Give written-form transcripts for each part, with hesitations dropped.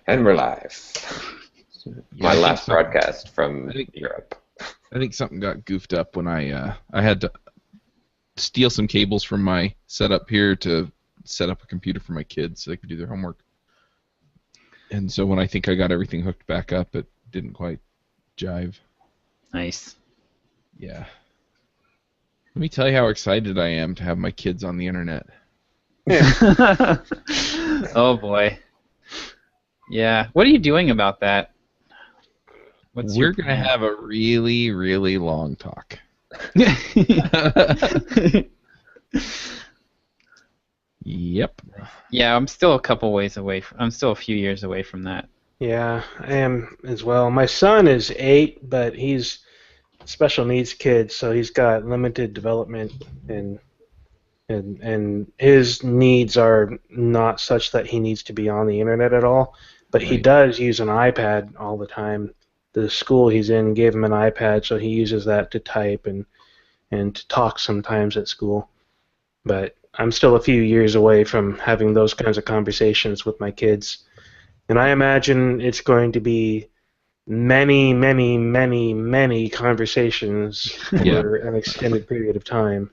And we're live. Yeah, My I think last something. broadcast I from think Europe. I think something got goofed up when I had to steal some cables from my setup here to set up a computer for my kids so they could do their homework. And so when I think I got everything hooked back up, it didn't quite jive. Nice. Yeah. Let me tell you how excited I am to have my kids on the internet. Oh boy. Yeah. What are you doing about that? What's your We're gonna plan? have a really, really long talk. Yep. Yeah, I'm still a couple ways away. I'm still a few years away from that. Yeah, I am as well. My son is 8, but he's a special needs kid, so he's got limited development and and his needs are not such that he needs to be on the internet at all. But he Right. does use an iPad all the time. The school he's in gave him an iPad, so he uses that to type and to talk sometimes at school. But I'm still a few years away from having those kinds of conversations with my kids. And I imagine it's going to be many, many, many, many conversations Yeah. over an extended period of time.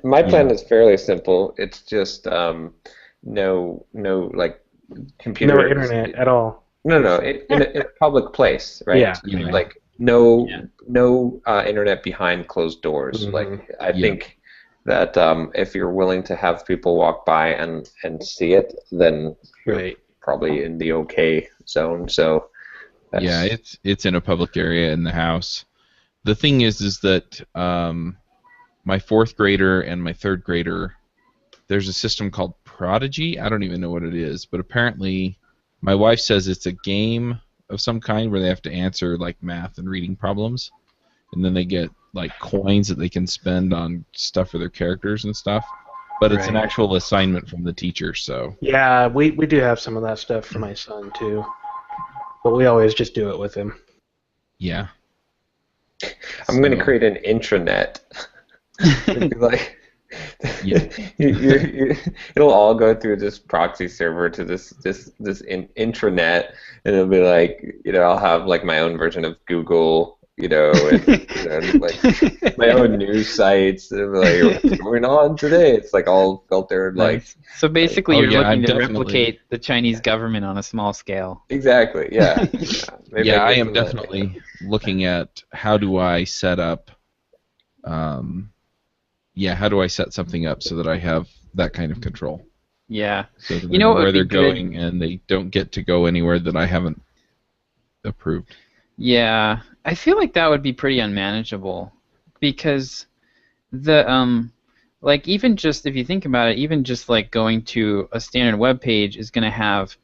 My plan Yeah. is fairly simple. It's just no like No computers. internet at all. No, in a public place, right? Yeah. Yeah. Like no Yeah. no internet behind closed doors. Mhm. Like I Yeah. think that if you're willing to have people walk by and see it, then you're Right. probably in the okay zone. So that's, Yeah, it's in a public area in the house. The thing is that my fourth grader and my third grader, there's a system called Prodigy. I don't even know what it is, but apparently my wife says it's a game of some kind where they have to answer like math and reading problems, and then they get like coins that they can spend on stuff for their characters and stuff. But it's an Right. actual assignment from the teacher, so Yeah, we do have some of that stuff for my son too, but we always just do it with him. yeah. I'm going to So, create an intranet. It'd be like, Yeah. it'll all go through this proxy server to this intranet, and it'll be like, I'll have like my own version of Google, and like my own news sites. It'll be like, what's going on today? It's like all filtered, like Nice. So basically, Oh, you're yeah, looking I'm to definitely- replicate the Chinese government on a small scale. exactly, yeah. Maybe yeah, I get am some of that. definitely looking at how do I set up how do I set something up so that I have that kind of control? Yeah. So that You know I what know where would be they're good? going and they don't get to go anywhere that I haven't approved. Yeah, I feel like that would be pretty unmanageable because like even just if you think about it, even just like going to a standard web page is going to have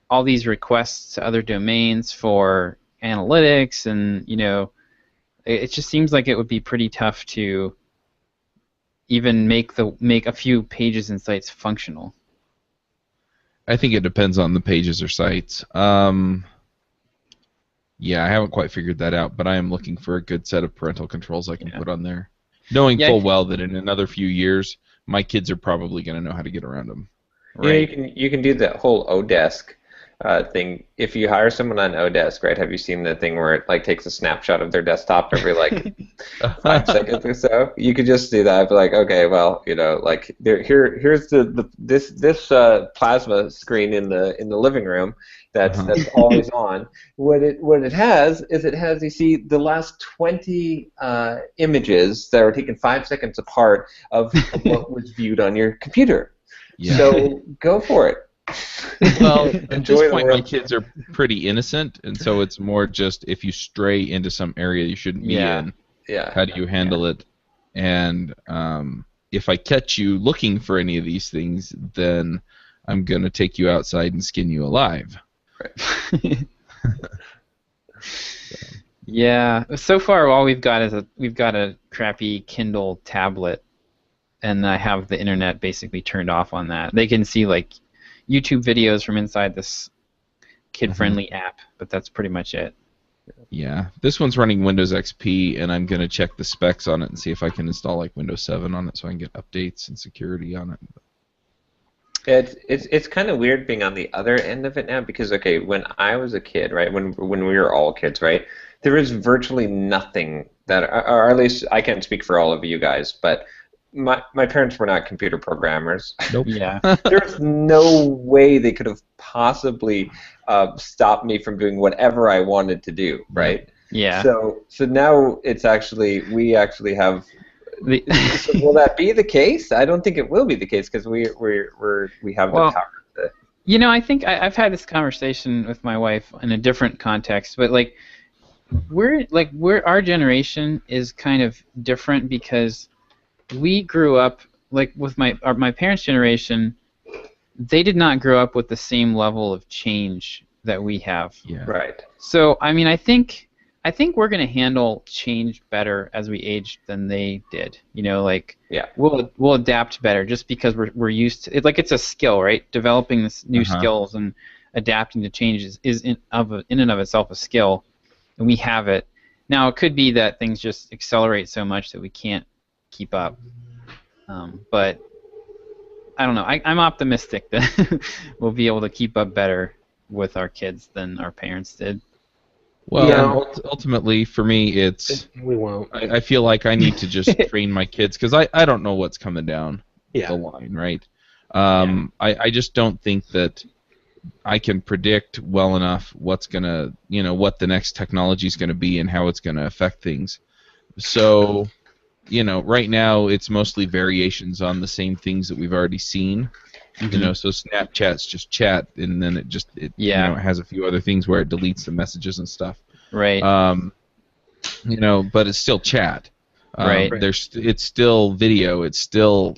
all these requests to other domains for analytics, and it just seems like it would be pretty tough to even make a few pages and sites functional. I think it depends on the pages or sites. Yeah, I haven't quite figured that out, but I am looking for a good set of parental controls I can Yeah. put on there, knowing Yeah, full well that in another few years my kids are probably going to know how to get around them. You can do that whole Odesk thing. If you hire someone on Odesk, right? Have you seen the thing where it like takes a snapshot of their desktop every like 5 seconds or so? You could just do that. Be like, okay, well, like here's this plasma screen in the living room that's always on. What it has is you see the last 20 images that were taken 5 seconds apart of what was viewed on your computer. Yeah. So go for it. Well, at Enjoy this the point, my world. kids are pretty innocent, and so it's more just if you stray into some area you shouldn't be Yeah. in, Yeah. how do you handle it? And if I catch you looking for any of these things, then I'm going to take you outside and skin you alive. Yeah. So far, all we've got is we've got a crappy Kindle tablet, and I have the internet basically turned off on that. They can see like YouTube videos from inside this kid-friendly app, but that's pretty much it. Yeah, this one's running Windows XP, and I'm going to check the specs on it and see if I can install like Windows 7 on it so I can get updates and security on it. It's kind of weird being on the other end of it now because okay, when I was a kid, right, when we were all kids, right, there was virtually nothing that, or at least I can't speak for all of you guys, but my parents were not computer programmers. Nope. Yeah. There's no way they could have possibly stopped me from doing whatever I wanted to do, right? Yeah. So now it's actually we actually have. So will that be the case? I don't think it will be the case because we have the Well, power to. I think I've had this conversation with my wife in a different context, but we're our generation is kind of different because we grew up with my parents' generation. They did not grow up with the same level of change that we have. Yeah. Right. So I think we're gonna handle change better as we age than they did. Yeah. We'll adapt better just because we're used to it. Like it's a skill, right? Developing this new skills and adapting to changes is in and of itself a skill, and we have it. Now it could be that things just accelerate so much that we can't keep up. But I don't know. I'm optimistic that we'll be able to keep up better with our kids than our parents did. Well, Yeah. ultimately, for me, it's We won't. I feel like I need to just train my kids because I don't know what's coming down Yeah. the line, right? I just don't think that I can predict well enough what's gonna, what the next technology is gonna be and how it's gonna affect things. So, right now it's mostly variations on the same things that we've already seen. So Snapchat's just chat, and then it has a few other things where it deletes the messages and stuff. Right. But it's still chat. Right. It's still video. It's still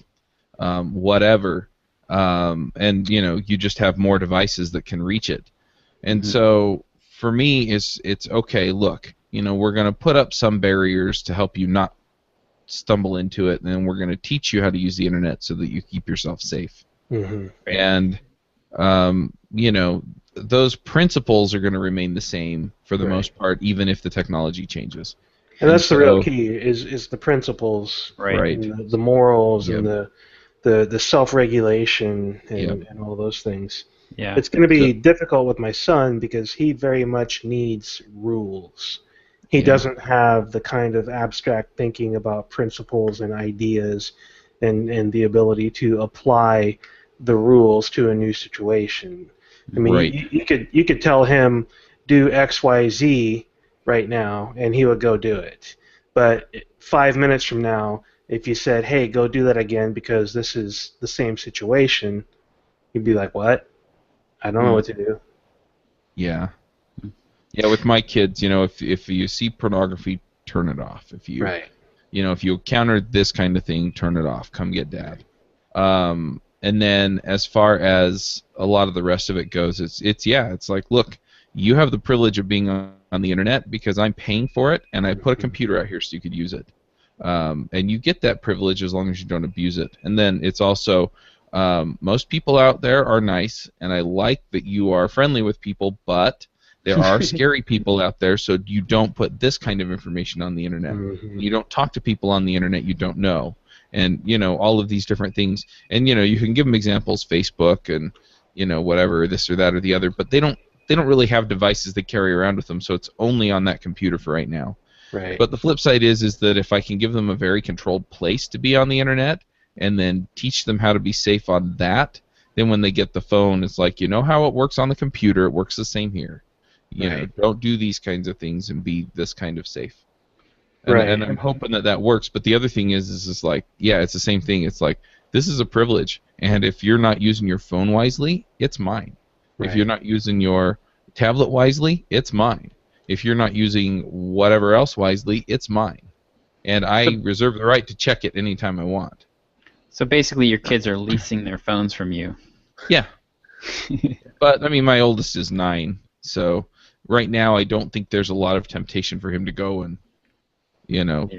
whatever. And you just have more devices that can reach it. And so for me, it's okay. Look, we're going to put up some barriers to help you not stumble into it, and then we're going to teach you how to use the internet so that you keep yourself safe. Mm-hmm. And those principles are going to remain the same for the most part, even if the technology changes. And that's the real key is the principles, Right. And the morals, and the self-regulation, and all those things. Yeah. It's going to be difficult with my son because he very much needs rules. He doesn't have the kind of abstract thinking about principles and ideas and the ability to apply the rules to a new situation. I mean, you could tell him do X, Y, Z right now, and he would go do it. But 5 minutes from now, if you said, "Hey, go do that again because this is the same situation," he'd be like, "What? I don't know what to do." Yeah. Yeah, with my kids, if you see pornography, turn it off. If you if you encounter this kind of thing, turn it off. Come get dad. And then as far as a lot of the rest of it goes, it's like, look, you have the privilege of being on the internet because I'm paying for it, and I put a computer out here so you could use it. And you get that privilege as long as you don't abuse it. And then it's also, most people out there are nice, and I like that you are friendly with people, but there are scary people out there, so you don't put this kind of information on the internet. You don't talk to people on the internet you don't know. And, all of these different things. And, you can give them examples, Facebook and, whatever, this or that or the other, but they don't really have devices they carry around with them, so it's only on that computer for right now. Right. But the flip side is that if I can give them a very controlled place to be on the internet and then teach them how to be safe on that, then when they get the phone, it's like, how it works on the computer, it works the same here. Don't do these kinds of things and be this kind of safe. And I'm hoping that works. But the other thing is like, it's the same thing. It's like, this is a privilege, and if you're not using your phone wisely, it's mine. If you're not using your tablet wisely, it's mine. If you're not using whatever else wisely, it's mine. And I reserve the right to check it anytime I want. So basically your kids are leasing their phones from you. Yeah. But, I mean, my oldest is 9, so right now I don't think there's a lot of temptation for him to go and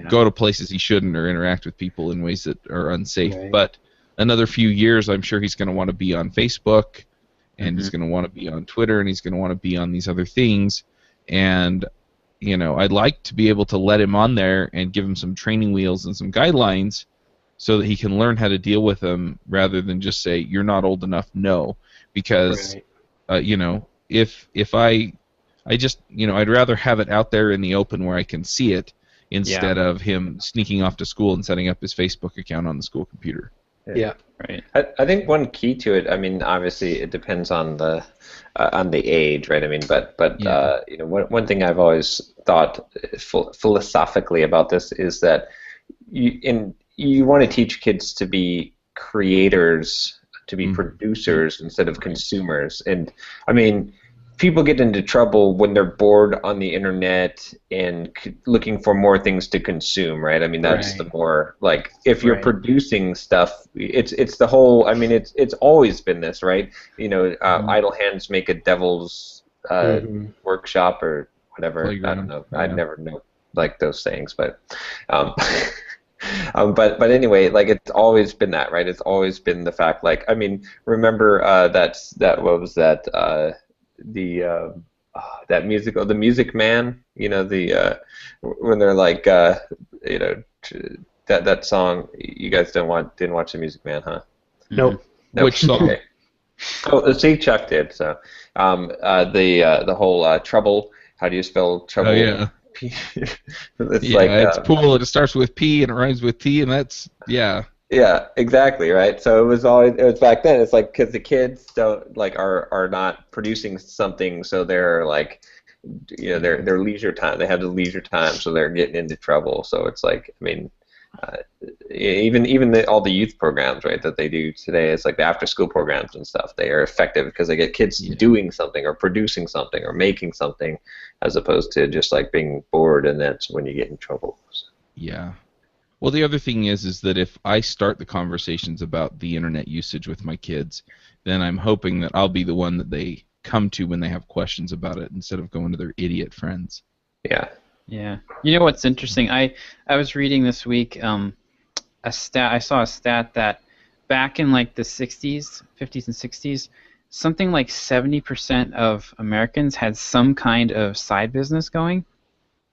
go to places he shouldn't or interact with people in ways that are unsafe. Right. But another few years, I'm sure he's going to want to be on Facebook, and he's going to want to be on Twitter, and he's going to want to be on these other things. And, I'd like to be able to let him on there and give him some training wheels and some guidelines so that he can learn how to deal with them rather than just say, you're not old enough, no. Because, Right. if I just, I'd rather have it out there in the open where I can see it instead of him sneaking off to school and setting up his Facebook account on the school computer. Yeah. Right. I think one key to it, I mean, obviously it depends on the age, right? I mean, but Yeah. one thing I've always thought philosophically about this is that you want to teach kids to be creators, to be producers instead of consumers. And I mean, people get into trouble when they're bored on the internet and looking for more things to consume, right? I mean, that's the more like if you're producing stuff, it's the whole. I mean, it's always been this, right? Idle hands make a devil's workshop or whatever. Playground. I don't know. Yeah. I never know like those sayings, but. But anyway, like it's always been that, right? It's always been the fact, like I mean, remember that what was that that musical, The Music Man? When they're like that song. You guys didn't watch The Music Man, huh? Nope. Which song? Okay. Oh, see, Chuck did. So the whole trouble. How do you spell trouble? Oh yeah. It's it's pool. It starts with P and it rhymes with T, and that's Yeah, exactly, right. So it was back then. It's like because the kids don't are not producing something, so they're like, their leisure time. They have the leisure time, so they're getting into trouble. So it's like, I mean, even all the youth programs, right, that they do today, it's like the after school programs and stuff. They are effective because they get kids doing something or producing something or making something, as opposed to just like being bored, and that's when you get in trouble. Yeah. Well, the other thing is that if I start the conversations about the internet usage with my kids, then I'm hoping that I'll be the one that they come to when they have questions about it instead of going to their idiot friends. Yeah. Yeah. You know what's interesting? I was reading this week a stat. I saw a stat that back in like the 60s, 50s and 60s, something like 70% of Americans had some kind of side business going,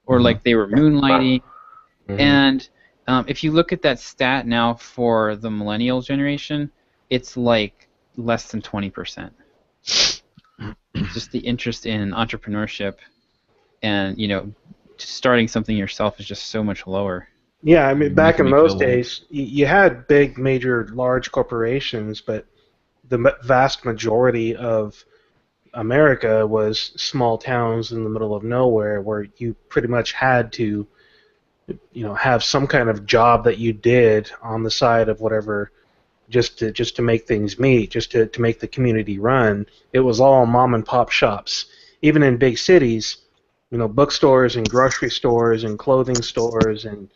or like they were moonlighting. And if you look at that stat now for the millennial generation, it's like less than 20%. Just the interest in entrepreneurship and, starting something yourself is just so much lower. Yeah, I mean, back in those days, you had big, major, large corporations, but the vast majority of America was small towns in the middle of nowhere where you pretty much had to, have some kind of job that you did on the side of whatever, just to make things meet, just to make the community run. It was all mom and pop shops. Even in big cities, bookstores and grocery stores and clothing stores and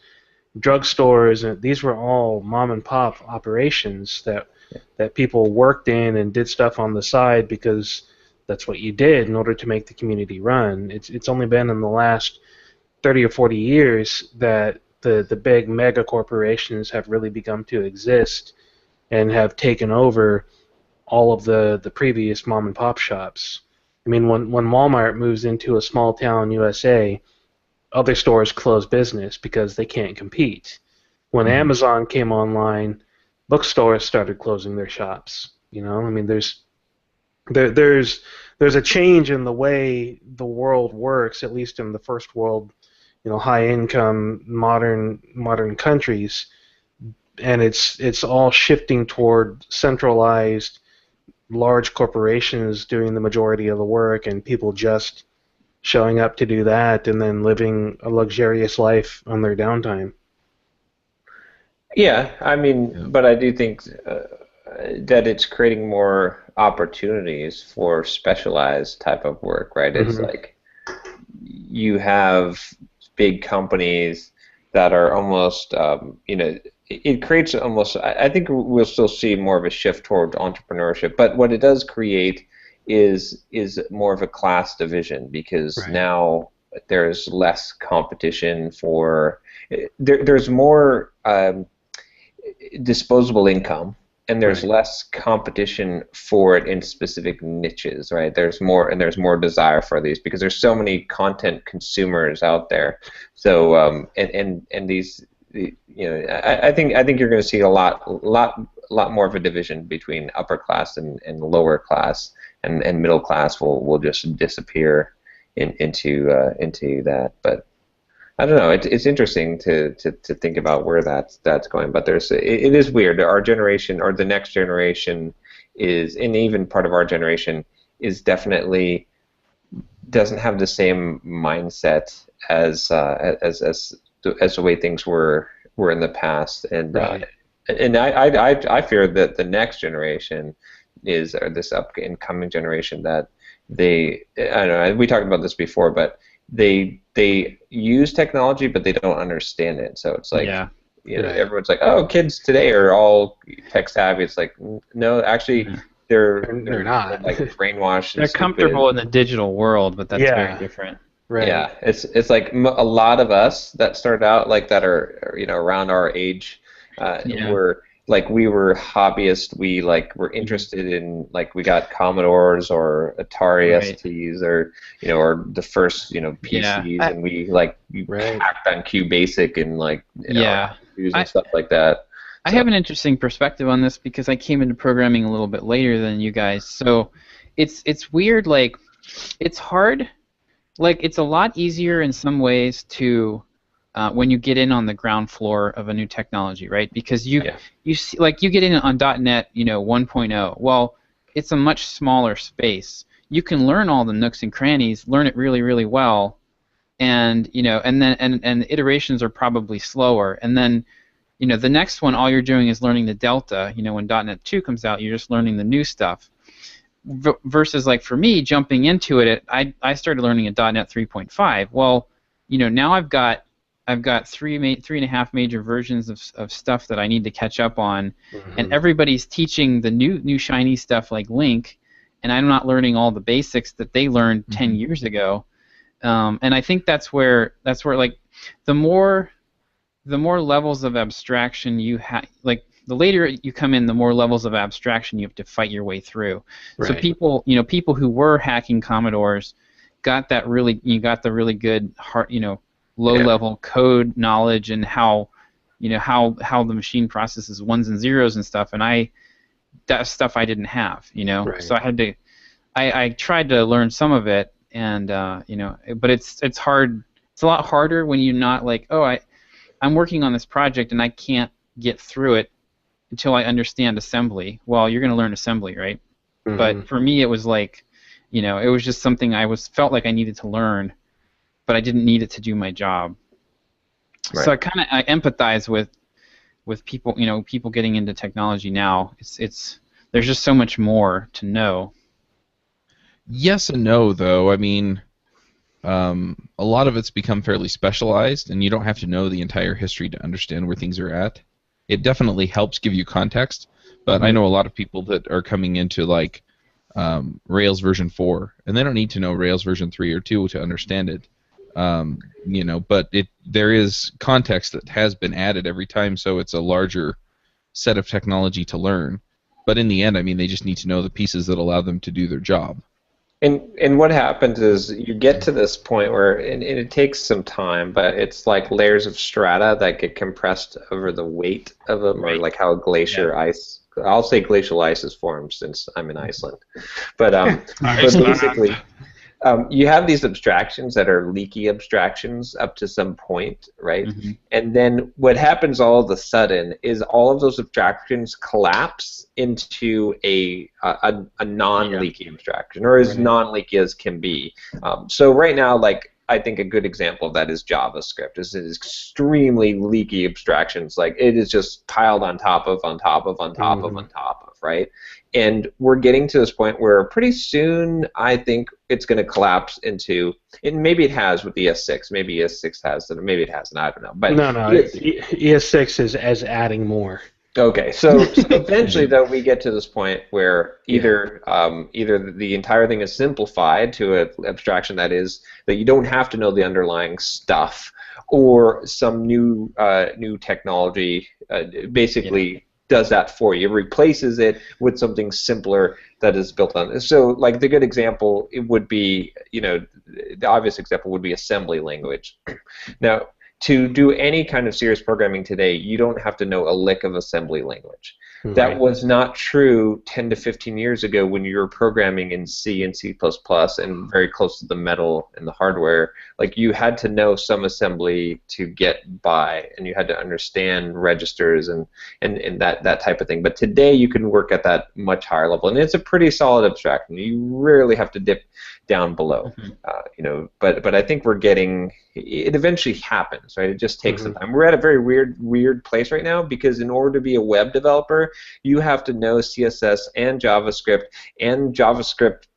drugstores, and these were all mom and pop operations that people worked in and did stuff on the side because that's what you did in order to make the community run. It's only been in the last 30 or 40 years that the big mega corporations have really begun to exist and have taken over all of the previous mom and pop shops. I mean, when Walmart moves into a small town USA, other stores close business because they can't compete. When Amazon came online, bookstores started closing their shops. I mean, there's a change in the way the world works, at least in the first world, high-income modern countries, and it's all shifting toward centralized, large corporations doing the majority of the work, and people just showing up to do that and then living a luxurious life on their downtime. Yeah, I mean, but I do think that it's creating more opportunities for specialized type of work, right? It's like you have big companies that are almost, it creates almost, I think we'll still see more of a shift toward entrepreneurship, but what it does create is more of a class division because now there's less competition for, there's more disposable income, and there's less competition for it in specific niches, right? There's more desire for these because there's so many content consumers out there. So and these I think you're going to see a lot more of a division between upper class and lower class, and middle class will just disappear into that. But I don't know. It's interesting to think about where that's going. But it is weird. Our generation or the next generation is, and even part of our generation is definitely doesn't have the same mindset as the way things were in the past, and Right. and I fear that the next generation is, or this incoming generation, that I don't know, we talked about this before, but they use technology but they don't understand it. So it's like, Yeah. you know, Right. everyone's like, oh, kids today are all tech savvy. It's like, no, actually, Mhm. They're not. like brainwashed and They're stupid. comfortable in the digital world, but that's very Yeah. different. Right. Yeah, it's like a lot of us that started out like that are, you know, around our age, Yeah. were like, we were hobbyists. We like were interested in, like, we got Commodores or Atari Right. STs, or, you know, or the first, you know, Yeah. PCs, and we Right. hacked on QBasic and, like, you know, Yeah. and I, stuff like that. I So have an interesting perspective on this because I came into programming a little bit later than you guys. So it's weird, like it's hard, like it's a lot easier in some ways to when you get in on the ground floor of a new technology, right? Because yeah, you see, like you get in on .NET, you know, 1.0. Well, it's a much smaller space. You can learn all the nooks and crannies, learn it really, really well, and you know, and then and iterations are probably slower, and then you know, the next one, all you're doing is learning the delta. You know, when .NET 2 comes out, you're just learning the new stuff. Versus, like, for me, jumping into it, I started learning at .NET 3.5. Well, you know, now I've got three and a half major versions of stuff that I need to catch up on, and Mhm. everybody's teaching the new shiny stuff like Link, and I'm not learning all the basics that they learned 10 years ago. And I think that's where like the more levels of abstraction you have, like the later you come in, the more levels of abstraction you have to fight your way through. So Right. people who were hacking Commodores got the really good low yeah, level code knowledge, and how the machine processes ones and zeros and stuff, and that stuff I didn't have, Right. so I tried to learn some of it, and but it's hard. It's a lot harder when you're not like, I'm working on this project and I can't get through it until I understand assembly. Well, you're going to learn assembly, right? Mhm. But for me, it was like, it was just something felt like I needed to learn, but I didn't need it to do my job. So right. I empathize with people, people getting into technology now. It's there's just so much more to know. Yes and no, though. I mean, a lot of it's become fairly specialized, and you don't have to know the entire history to understand where things are at. It definitely helps give you context, but I Mhm. know a lot of people that are coming into, like, Rails version 4, and they don't need to know Rails version 3 or 2 to understand it. But there is context that has been added every time, so it's a larger set of technology to learn. But in the end, I mean, they just need to know the pieces that allow them to do their job. And what happens is you get to this point where, and it takes some time, but it's like layers of strata that get compressed over the weight of them, or Right. like how glacier ice. I'll say glacial ice is formed since I'm in Iceland, but basically, you have these abstractions that are leaky abstractions up to some point, right? Mhm. And then what happens all of a sudden is all of those abstractions collapse into a non-leaky abstraction, or as Right. non-leaky as can be. So right now, like, I think a good example of that is JavaScript. It is extremely leaky abstractions. Like, it is just piled on top of, on top of, on top of, Mhm. on top of, right? And we're getting to this point where pretty soon I think it's going to collapse into, and maybe it has with ES6, maybe ES6 has it, or maybe it hasn't, I don't know. But No. ES6 is as adding more. okay, so eventually, though, we get to this point where Yeah. either the entire thing is simplified to an abstraction that you don't have to know the underlying stuff, or some new technology basically does that for you, replaces it with something simpler that is built on. So, like, the good example, it would be, the obvious example would be assembly language. Now, to do any kind of serious programming today, you don't have to know a lick of assembly language. That was not true 10 to 15 years ago when you were programming in C and C++ and very close to the metal and the hardware. Like, you had to know some assembly to get by, and you had to understand registers and that type of thing. But today you can work at that much higher level, and it's a pretty solid abstraction. You rarely have to dip down below, but I think we're getting, it eventually happens, right? It just takes some time. We're at a very weird place right now, because in order to be a web developer, you have to know CSS and JavaScript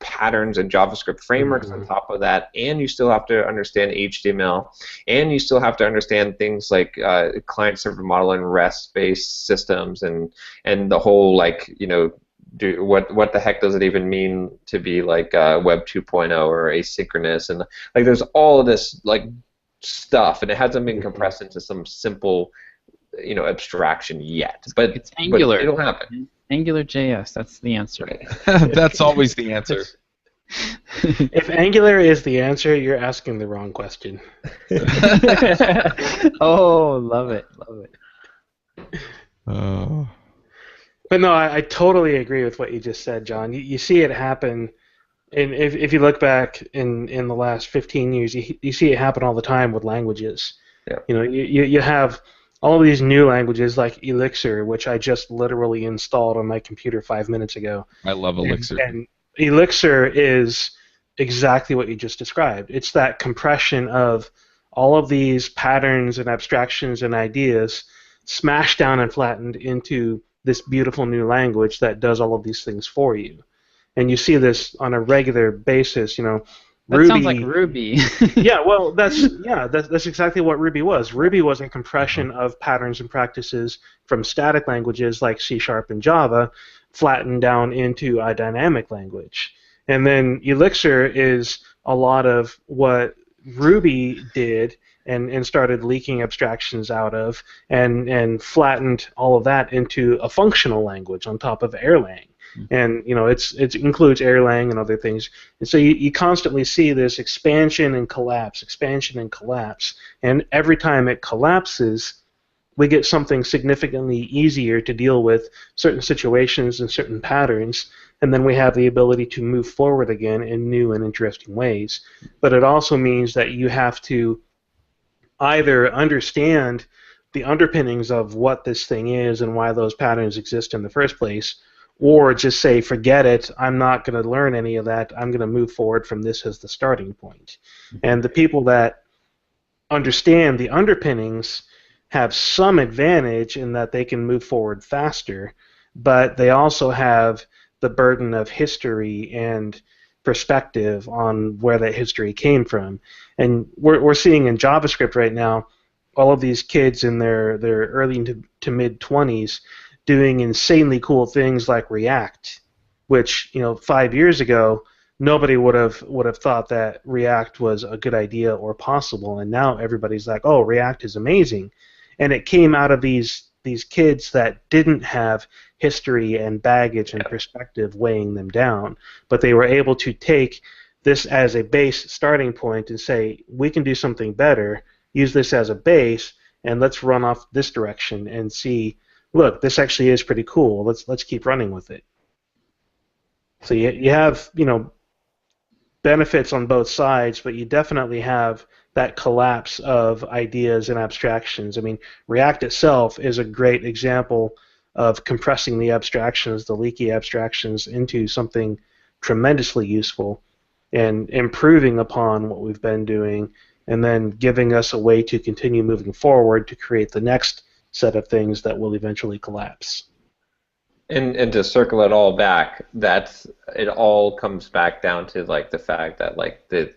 patterns and JavaScript frameworks on top of that, and you still have to understand HTML, and you still have to understand things like client-server model and REST-based systems, and the whole, like, what the heck does it even mean to be like Web 2.0 or asynchronous, and like there's all of this like stuff, and it hasn't been compressed into some simple abstraction yet. But it's Angular. But it'll happen. AngularJS, that's the answer. That's always the answer. If Angular is the answer, you're asking the wrong question. Oh, love it. Oh. But no, I totally agree with what you just said, John. You see it happen, and if you look back in the last 15 years, you see it happen all the time with languages. Yeah. You have all of these new languages like Elixir, which I just literally installed on my computer 5 minutes ago. I love Elixir. And Elixir is exactly what you just described. It's that compression of all of these patterns and abstractions and ideas smashed down and flattened into this beautiful new language that does all of these things for you. And you see this on a regular basis, That Ruby, sounds like Ruby. yeah, well, that's exactly what Ruby was. Ruby was a compression of patterns and practices from static languages like C# and Java, flattened down into a dynamic language. And then Elixir is a lot of what Ruby did and started leaking abstractions out of, and flattened all of that into a functional language on top of Erlang. And it includes Erlang and other things. And so you constantly see this expansion and collapse, and every time it collapses, we get something significantly easier to deal with certain situations and certain patterns, and then we have the ability to move forward again in new and interesting ways. But it also means that you have to either understand the underpinnings of what this thing is and why those patterns exist in the first place, or just say, forget it, I'm not going to learn any of that, I'm going to move forward from this as the starting point. And the people that understand the underpinnings have some advantage in that they can move forward faster, but they also have the burden of history and perspective on where that history came from. And we're seeing in JavaScript right now all of these kids in their early to mid-20s doing insanely cool things like React, which 5 years ago nobody would have thought that React was a good idea or possible, and now everybody's like, oh, React is amazing. And it came out of these kids that didn't have history and baggage and perspective weighing them down, but they were able to take this as a base starting point and say, we can do something better, use this as a base, and let's run off this direction and see, look, this actually is pretty cool, let's keep running with it. So you have benefits on both sides, but you definitely have that collapse of ideas and abstractions. I mean, React itself is a great example of compressing the abstractions, the leaky abstractions, into something tremendously useful and improving upon what we've been doing, and then giving us a way to continue moving forward to create the next set of things that will eventually collapse. And to circle it all back, it all comes back down to like the fact that like the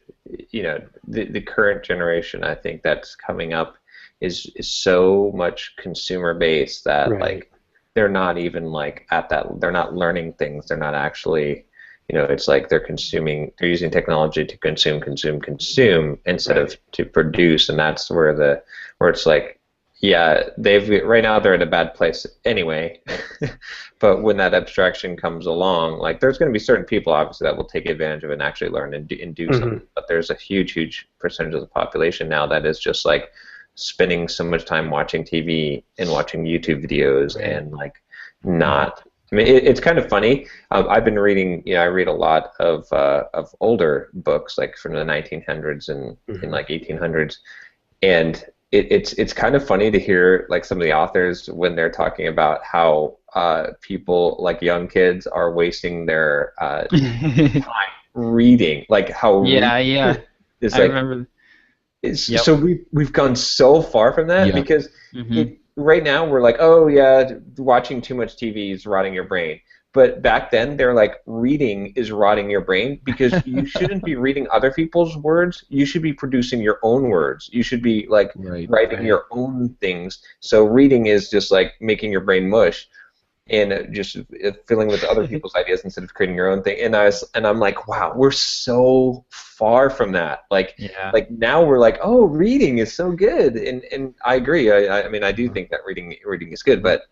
current generation, I think that's coming up is so much consumer based that like they're not even like at that, they're not learning things, they're not actually, it's like they're using technology to consume instead of to produce, and that's where it's like, yeah, right now they're at a bad place anyway. But when that abstraction comes along, like there's going to be certain people obviously that will take advantage of it and actually learn and do something. But there's a huge percentage of the population now that is just like spending so much time watching TV and watching YouTube videos and like not. I mean, it's kind of funny. I've been reading. I read a lot of older books, like from the 1900s and like 1800s, and it's kind of funny to hear like some of the authors when they're talking about how people like young kids are wasting their time reading, like how yeah. it's I like remember. so we've gone so far from that because right now we're like, oh yeah, watching too much TV is rotting your brain. But back then they're like, reading is rotting your brain because you shouldn't be reading other people's words. You should be producing your own words. You should be like writing your own things. So reading is just like making your brain mush and just filling with other people's ideas instead of creating your own thing. And I'm like, wow, we're so far from that. Like now we're like, oh, reading is so good, and I agree. I mean, I do think that reading is good, but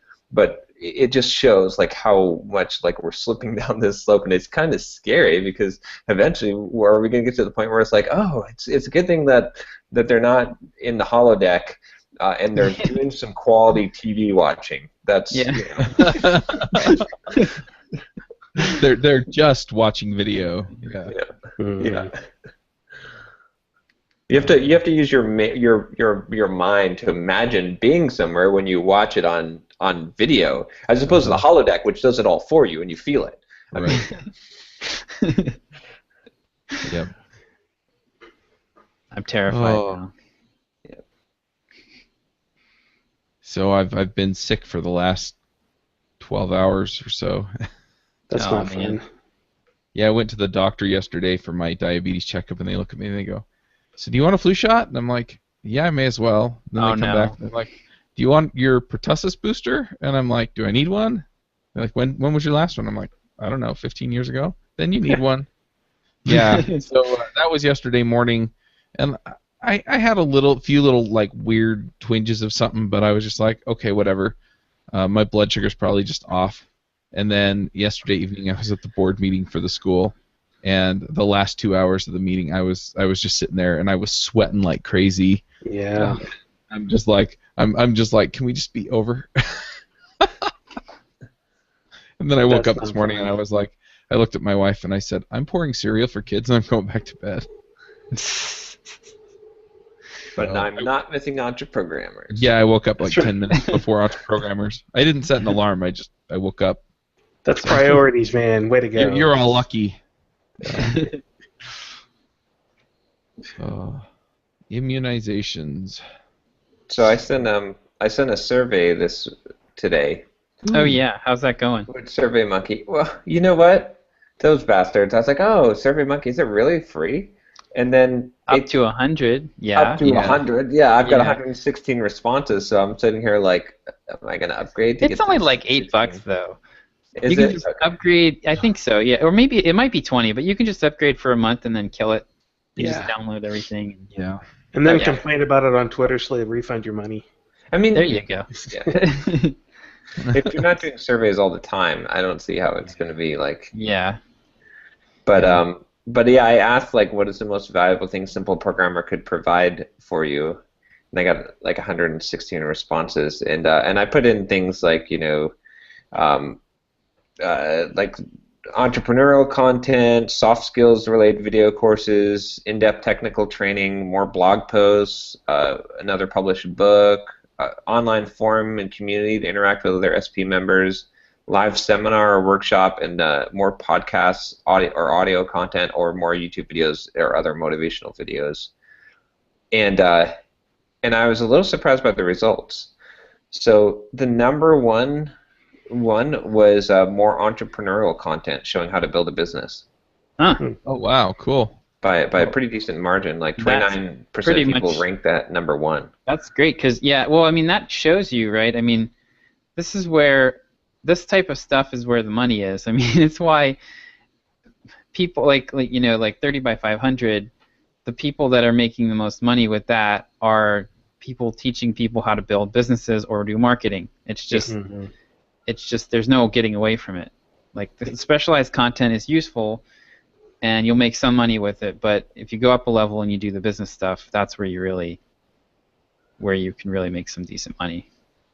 it just shows like how much like we're slipping down this slope, and it's kind of scary because eventually, where are we going to get to the point where it's like, oh, it's a good thing that they're not in the holodeck. And they're doing some quality TV watching. That's they're just watching video. You have to use your mind to imagine being somewhere when you watch it on video, as opposed to the holodeck, which does it all for you and you feel it. Yep. I'm terrified now. So I've been sick for the last 12 hours or so. That's not fun. Yeah, I went to the doctor yesterday for my diabetes checkup, and they look at me and they go, "So do you want a flu shot?" And I'm like, "Yeah, I may as well." And then they come back and they're like, "Do you want your pertussis booster?" And I'm like, "Do I need one?" They're like, "When was your last one?" I'm like, "I don't know, 15 years ago." Then you need one. Yeah. So that was yesterday morning, and I had a few little like weird twinges of something, but I was just like, okay, whatever. My blood sugar's probably just off. And then yesterday evening, I was at the board meeting for the school, and the last 2 hours of the meeting, I was just sitting there and I was sweating like crazy. Yeah. I'm just like, can we just be over? And then I woke up this morning and I was like, I looked at my wife and I said, I'm pouring cereal for kids and I'm going back to bed. But I'm not missing Entreprogrammers. Yeah, I woke up like 10 minutes before Entreprogrammers. I didn't set an alarm. I woke up. That's priorities, man. Way to go. You're all lucky. Immunizations. So I sent a survey today. Oh yeah, how's that going? With SurveyMonkey. Well, you know what? Those bastards. I was like, oh, SurveyMonkey, is it really free? And then up to 100, yeah. Up to 100, yeah. I've got 116 responses, so I'm sitting here like, am I gonna upgrade? It's only like $8 though. You can just upgrade. I think so, yeah. Or maybe it might be 20, but you can just upgrade for a month and then kill it. You just download everything. Yeah. And then complain about it on Twitter so they refund your money. I mean, there you go. Yeah. If you're not doing surveys all the time, I don't see how it's gonna be like. Yeah. But yeah, I asked like, what is the most valuable thing Simple Programmer could provide for you, and I got like 116 responses, and I put in things like like entrepreneurial content, soft skills related video courses, in-depth technical training, more blog posts, another published book, online forum and community to interact with other SP members, live seminar or workshop, and more podcasts, audio content, or more YouTube videos or other motivational videos. And I was a little surprised by the results. So the number one was more entrepreneurial content showing how to build a business. Huh. Oh wow, cool. By a pretty decent margin, like 29% of people rank that number one. That's great, because well, I mean that shows you, right? I mean, this is where this type of stuff is where the money is. I mean, it's why people like 30 by 500, the people that are making the most money with that are people teaching people how to build businesses or do marketing. It's just there's no getting away from it. Like the specialized content is useful and you'll make some money with it, but if you go up a level and you do the business stuff, that's where you really where you can really make some decent money.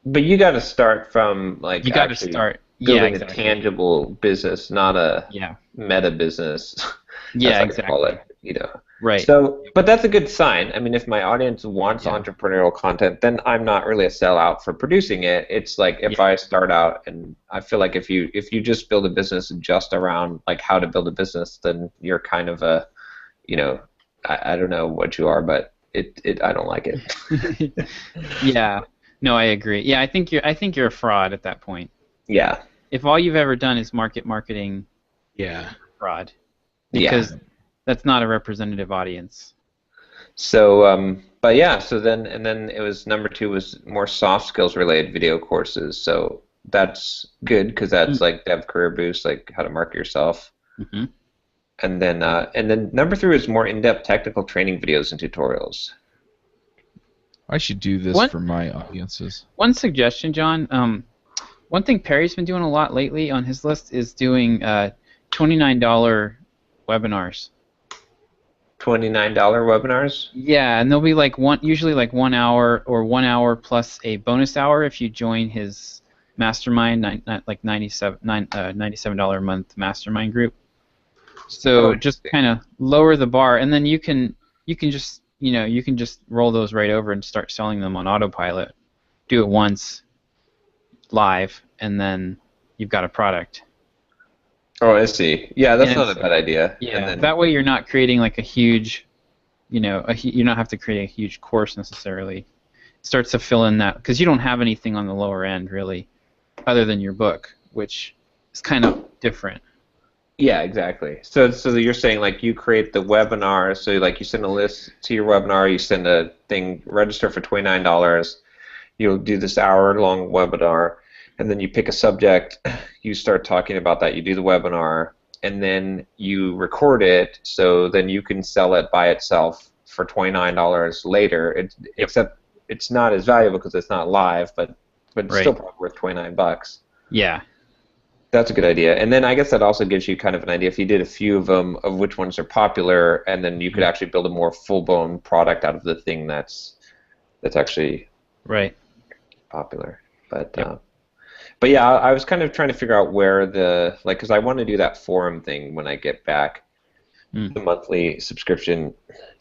But you got to start from like You got to actually start. Yeah, building exactly. a tangible business, not a Yeah. meta business. Yeah, That's what I call exactly. it, you know. Right. So, but that's a good sign. I mean, if my audience wants Yeah. entrepreneurial content, then I'm not really a sellout for producing it. It's like if Yeah. I start out, and I feel like if you just build a business just around like how to build a business, then you're kind of a, you know, I don't know what you are, but I don't like it. Yeah. No, I agree. Yeah, I think you're a fraud at that point. Yeah. If all you've ever done is marketing, Yeah. fraud, Yeah. because that's not a representative audience. So, but yeah, so then it was number 2 was more soft skills related video courses. So that's good because that's like dev career boost, like how to market yourself. Mm-hmm. And then number 3 is more in-depth technical training videos and tutorials. I should do this What? for my audiences. One suggestion, John. One thing Perry's been doing a lot lately on his list is doing $29 webinars. $29 webinars? Yeah, and they'll be like usually like 1 hour or 1 hour plus a bonus hour if you join his mastermind, like $97 a month mastermind group. So just kind of lower the bar, and then you can just roll those right over and start selling them on autopilot. Do it once live, and then you've got a product. Oh, I see. Yeah, that's not a bad idea. Yeah, And then, that way you're not creating like a huge, you don't have to create a huge course necessarily. It starts to fill in that, because you don't have anything on the lower end really, other than your book, which is kind of different. yeah, exactly. So you're saying like you create the webinar, so like you send a list to your webinar, you send a thing, register for $29, you'll do this hour-long webinar, and then you pick a subject, you start talking about that, you do the webinar, and then you record it, so then you can sell it by itself for $29 later. Except it's not as valuable because it's not live, but it's still probably worth $29. Yeah. That's a good idea. And then I guess that also gives you kind of an idea if you did a few of them of which ones are popular, and then you could actually build a more full-blown product out of the thing that's actually popular. But yeah, I was kind of trying to figure out where because I want to do that forum thing when I get back, the monthly subscription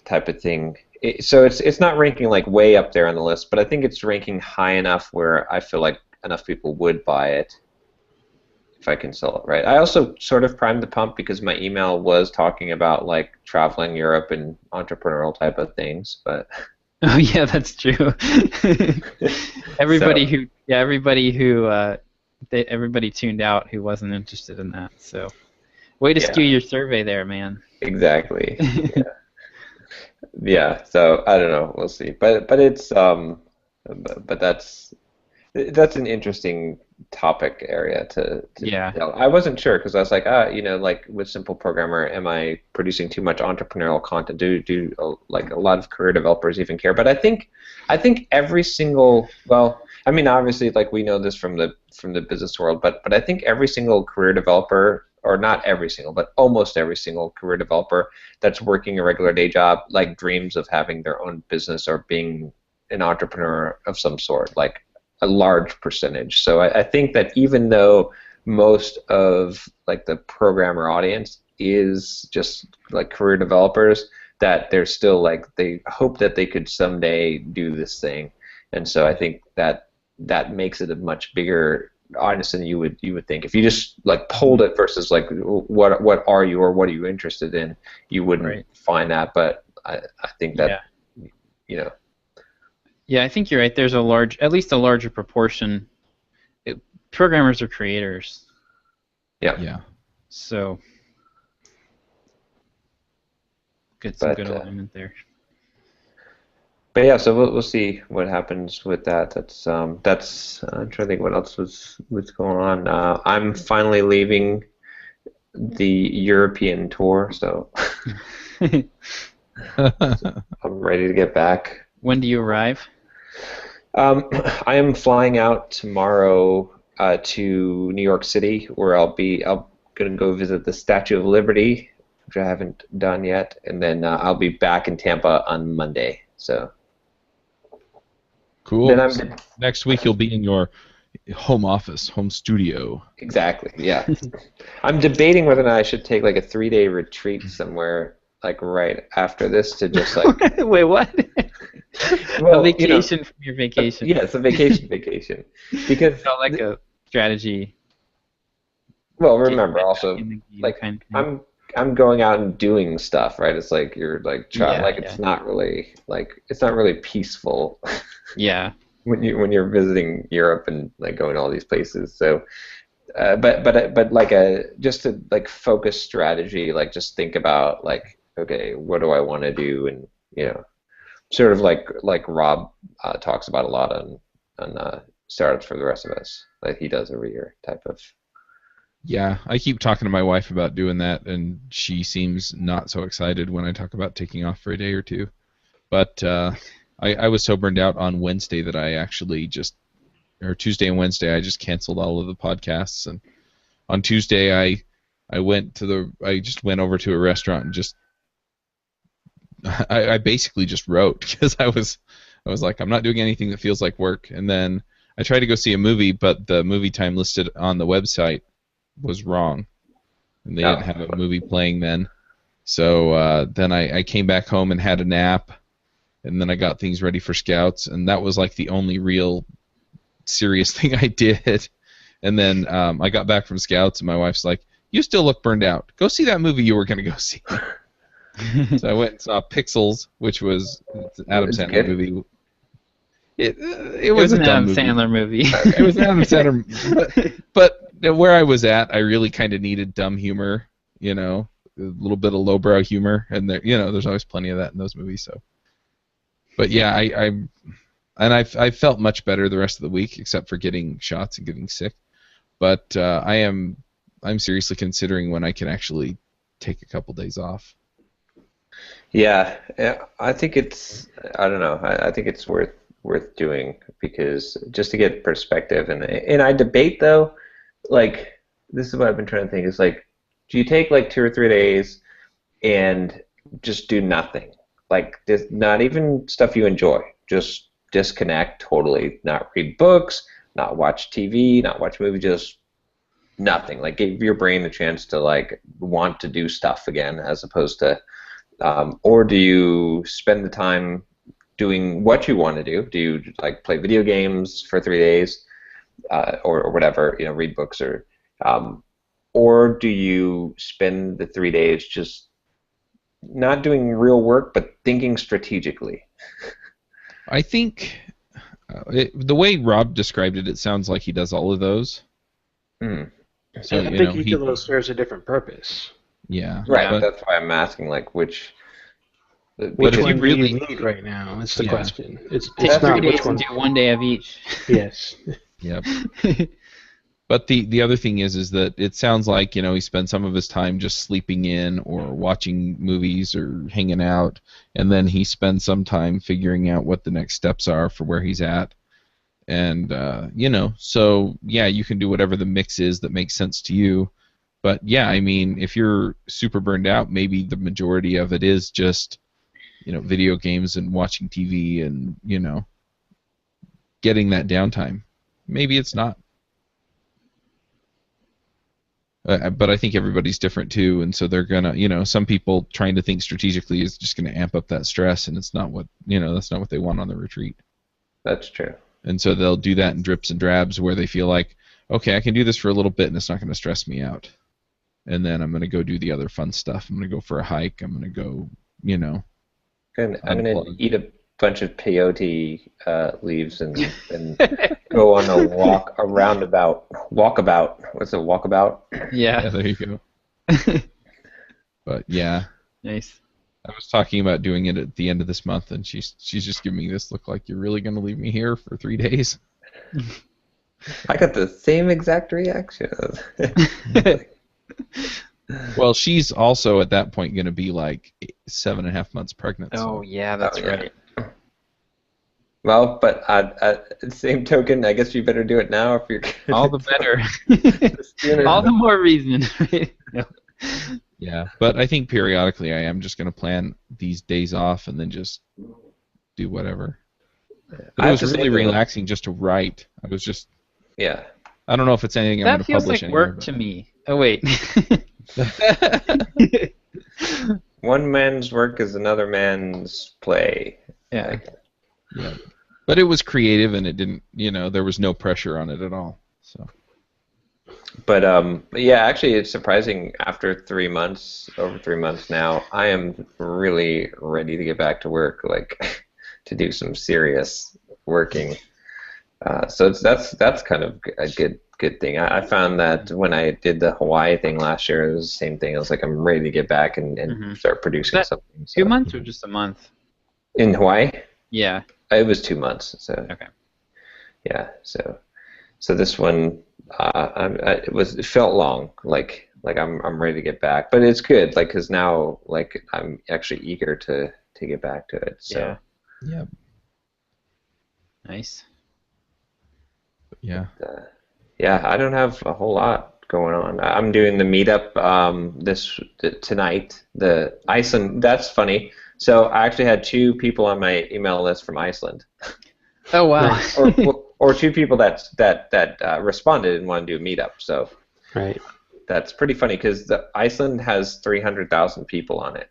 type of thing. So it's not ranking like way up there on the list, but I think it's ranking high enough where I feel like enough people would buy it if I can sell it right. I also sort of primed the pump because my email was talking about like traveling Europe and entrepreneurial type of things, but. Oh yeah, that's true. Everybody tuned out who wasn't interested in that. So, way to skew your survey there, man. Exactly. Yeah. So I don't know. We'll see. But it's but that's an interesting topic area to tell. I wasn't sure because I was like, like with Simple Programmer, am I producing too much entrepreneurial content? Do like a lot of career developers even care? But I think every single, well, I mean, obviously, like we know this from the business world, but I think every single career developer, or not every single, but almost every single career developer that's working a regular day job, like dreams of having their own business or being an entrepreneur of some sort, like a large percentage. So I think that even though most of like the programmer audience is just like career developers, that they're still like they hope that they could someday do this thing, and so I think that makes it a much bigger audience than you would think. If you just like polled it versus like what are you or what are you interested in, you wouldn't find that. But I think that Yeah, I think you're right. There's at least a larger proportion. Programmers are creators. Yeah. So, some good alignment there. But yeah, so we'll see what happens with that. That's I'm trying to think what else was going on. I'm finally leaving the European tour, so I'm ready to get back. When do you arrive? I am flying out tomorrow to New York City, where I'm going to go visit the Statue of Liberty, which I haven't done yet, and then I'll be back in Tampa on Monday. So. Cool. Then I'm So next week you'll be in your home office, home studio. exactly, yeah. I'm debating whether or not I should take like a 3-day retreat somewhere, like right after this, to just like, Wait, what? well, A vacation from your vacation. yeah, it's a vacation, because So like a strategy. well, remember also, in the game like kind of thing. I'm going out and doing stuff, right? It's like you're like Yeah, like it's not really peaceful Yeah. when you're visiting Europe and like going to all these places. So, but like just a like focus strategy, like just think about like, okay, what do I want to do, and sort of like Rob talks about a lot on startups for the rest of us, like he does every year type of. Yeah, I keep talking to my wife about doing that, and she seems not so excited when I talk about taking off for a day or two. But I was so burned out on Wednesday that I actually or Tuesday and Wednesday, I just canceled all of the podcasts. And on Tuesday, I just went over to a restaurant and I basically just wrote, because I was like, I'm not doing anything that feels like work. And then I tried to go see a movie, but the movie time listed on the website was wrong, and they didn't have a movie playing then. So then I came back home and had a nap, and then I got things ready for Scouts, and that was like the only real serious thing I did. And then I got back from Scouts, and my wife's like, "You still look burned out. Go see that movie you were going to go see." So I went and saw Pixels, which was an Adam Sandler movie. It was an a dumb Adam Sandler movie. It was an Adam Sandler, but where I was at, I really kind of needed dumb humor, a little bit of lowbrow humor, and there's always plenty of that in those movies. So, but yeah, I felt much better the rest of the week, except for getting shots and getting sick. But I'm seriously considering when I can actually take a couple days off. Yeah, I think I don't know. I think it's worth doing, because just to get perspective, and I debate though, like this is what I've been trying to think, is like, do you take like 2 or 3 days and just do nothing, like not even stuff you enjoy, just disconnect totally, not read books, not watch TV, not watch movies, just nothing, like give your brain the chance to like want to do stuff again, as opposed to or do you spend the time doing what you want to do? Do you like play video games for 3 days, or whatever, read books, or do you spend the 3 days just not doing real work but thinking strategically? I think the way Rob described it, it sounds like he does all of those. So I think each of those serves a different purpose. Yeah. Right. But that's why I'm asking, like, which one do you need right now? That's the question. It's Take not 3 days which one. and do 1 day of each. Yes. Yep. But the other thing is that it sounds like, he spends some of his time just sleeping in or watching movies or hanging out, and then he spends some time figuring out what the next steps are for where he's at. And, so, yeah, you can do whatever the mix is that makes sense to you. But, yeah, I mean, if you're super burned out, maybe the majority of it is just, video games and watching TV and, getting that downtime. Maybe it's not. But I think everybody's different too, and so they're gonna, some people trying to think strategically is just gonna amp up that stress, and it's not what, that's not what they want on the retreat. That's true. And so they'll do that in drips and drabs, where they feel like, okay, I can do this for a little bit, and it's not gonna stress me out. And then I'm gonna go do the other fun stuff. I'm gonna go for a hike. I'm gonna go, I'm gonna eat a bunch of peyote leaves and go on a walkabout. What's a walkabout? Yeah. There you go. But yeah. Nice. I was talking about doing it at the end of this month, and she's just giving me this look like, you're really going to leave me here for 3 days? I got the same exact reaction. Well, she's also at that point going to be like 7.5 months pregnant. Oh, yeah, that's right. Well, but at the same token, I guess you better do it now if you're. All the better. All the more reason. Right? No. Yeah, but I think periodically I am just going to plan these days off and then just do whatever. But it was really relaxing just to write. I was just, yeah. I don't know if it's anything I'm going That to feels publish like anywhere. work to me. Oh wait. One man's work is another man's play. Yeah. Yeah. But it was creative, and it didn't, there was no pressure on it at all. So. But yeah, actually, it's surprising. After over 3 months now, I am really ready to get back to work, like to do some serious working. So that's kind of a good thing. I found that when I did the Hawaii thing last year, it was the same thing. I was like, I'm ready to get back and start producing something. So. 2 months or just a month? In Hawaii? Yeah. It was 2 months. So. Okay. Yeah. So this one, it felt long. Like I'm ready to get back, but it's good. Like because now like I'm actually eager to get back to it. So. Yeah. Nice. Yeah. Yeah, I don't have a whole lot going on. I'm doing the meetup tonight. The Iceland. That's funny. So I actually had 2 people on my email list from Iceland. Oh wow. or 2 people that responded and wanted to do a meetup. So Right. that's pretty funny because Iceland has 300,000 people on it.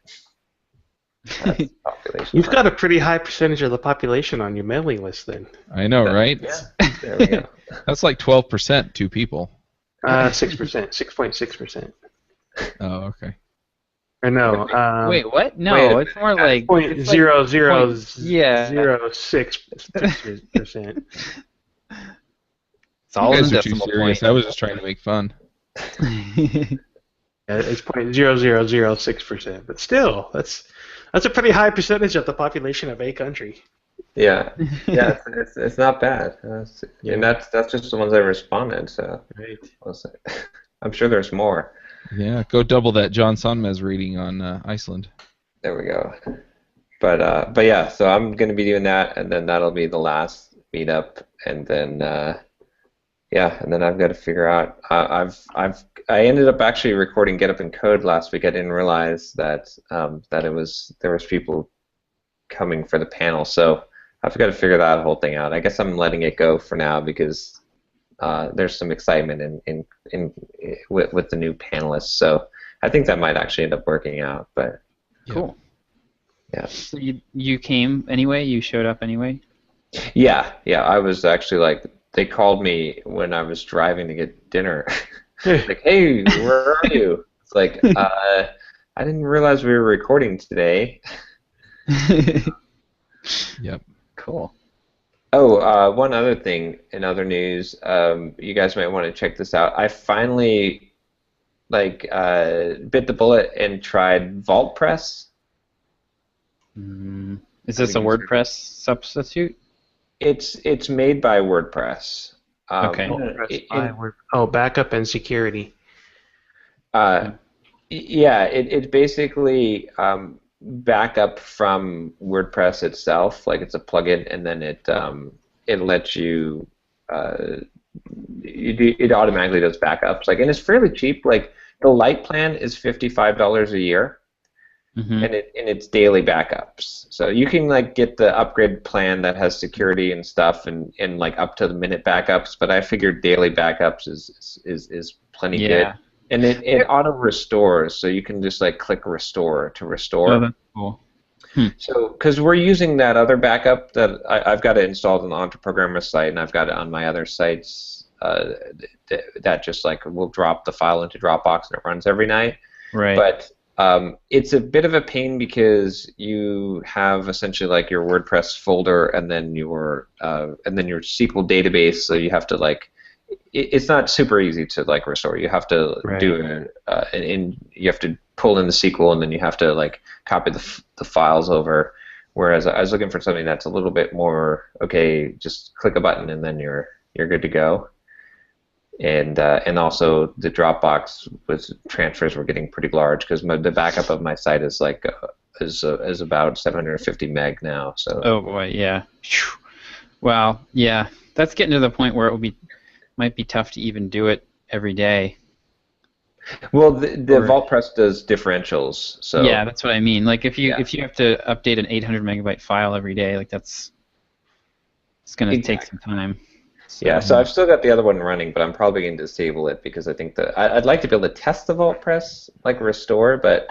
That's the population. You've got a pretty high percentage of the population on your mailing list then. I know, right? Yeah. There we go. That's like 12%, 2 people. 6%, 6.6%. Oh, okay. Or no. Wait, what? No, it's more like Point it's zero like zero point- yeah. 0.06%. It's all You in guys the are too decimal serious. point. I was just trying to make fun. It's 0.0006%, but still, that's a pretty high percentage of the population of a country. Yeah, it's not bad. And that's just the ones that responded. So Right. I'm sure there's more. Yeah, go double that John Sonmez reading on Iceland. There we go. But yeah, so I'm gonna be doing that, and then that'll be the last meetup, and then and then I've got to figure out. I ended up actually recording Get Up and Code last week. I didn't realize that there was people coming for the panel, so I've got to figure that whole thing out. I guess I'm letting it go for now because there's some excitement with the new panelists. So I think that might actually end up working out. But Cool. Yeah. So you came anyway? You showed up anyway? Yeah. I was actually like, they called me when I was driving to get dinner. Like, hey, where are you? It's like, I didn't realize we were recording today. Yep. Cool. Oh, one other thing in other news, you guys might want to check this out. I finally bit the bullet and tried VaultPress. Is this a WordPress substitute? It's made by WordPress. Okay. Backup and security. Yeah, it's basically backup from WordPress itself, like it's a plugin, and then it lets you it automatically does backups, like, and it's fairly cheap. Like the light plan is $55 a year, and it's daily backups. So you can like get the upgrade plan that has security and stuff, and like up to the minute backups. But I figured daily backups is plenty good. And it auto restores, so you can just like click restore to restore. Oh, that's cool. So, because we're using that other backup that I've got it installed on the Entreprogrammers site, and I've got it on my other sites that just like will drop the file into Dropbox and it runs every night. Right. But it's a bit of a pain because you have essentially like your WordPress folder and then your SQL database, so you have to like. It's not super easy to like restore. You have to do you have to pull in the SQL, and then you have to like copy the files over. Whereas I was looking for something that's a little bit more okay. Just click a button and then you're good to go. And also the Dropbox with transfers were getting pretty large because the backup of my site is like is about 750 meg now. So. Oh boy, yeah. Wow, yeah. That's getting to the point where it might be tough to even do it every day. Well, the VaultPress does differentials, so yeah, that's what I mean. Like if you have to update an 800 megabyte file every day, like that's it's going to take some time. Yeah, so I've still got the other one running, but I'm probably going to disable it because I think that I'd like to be able to test the vault press, like restore, but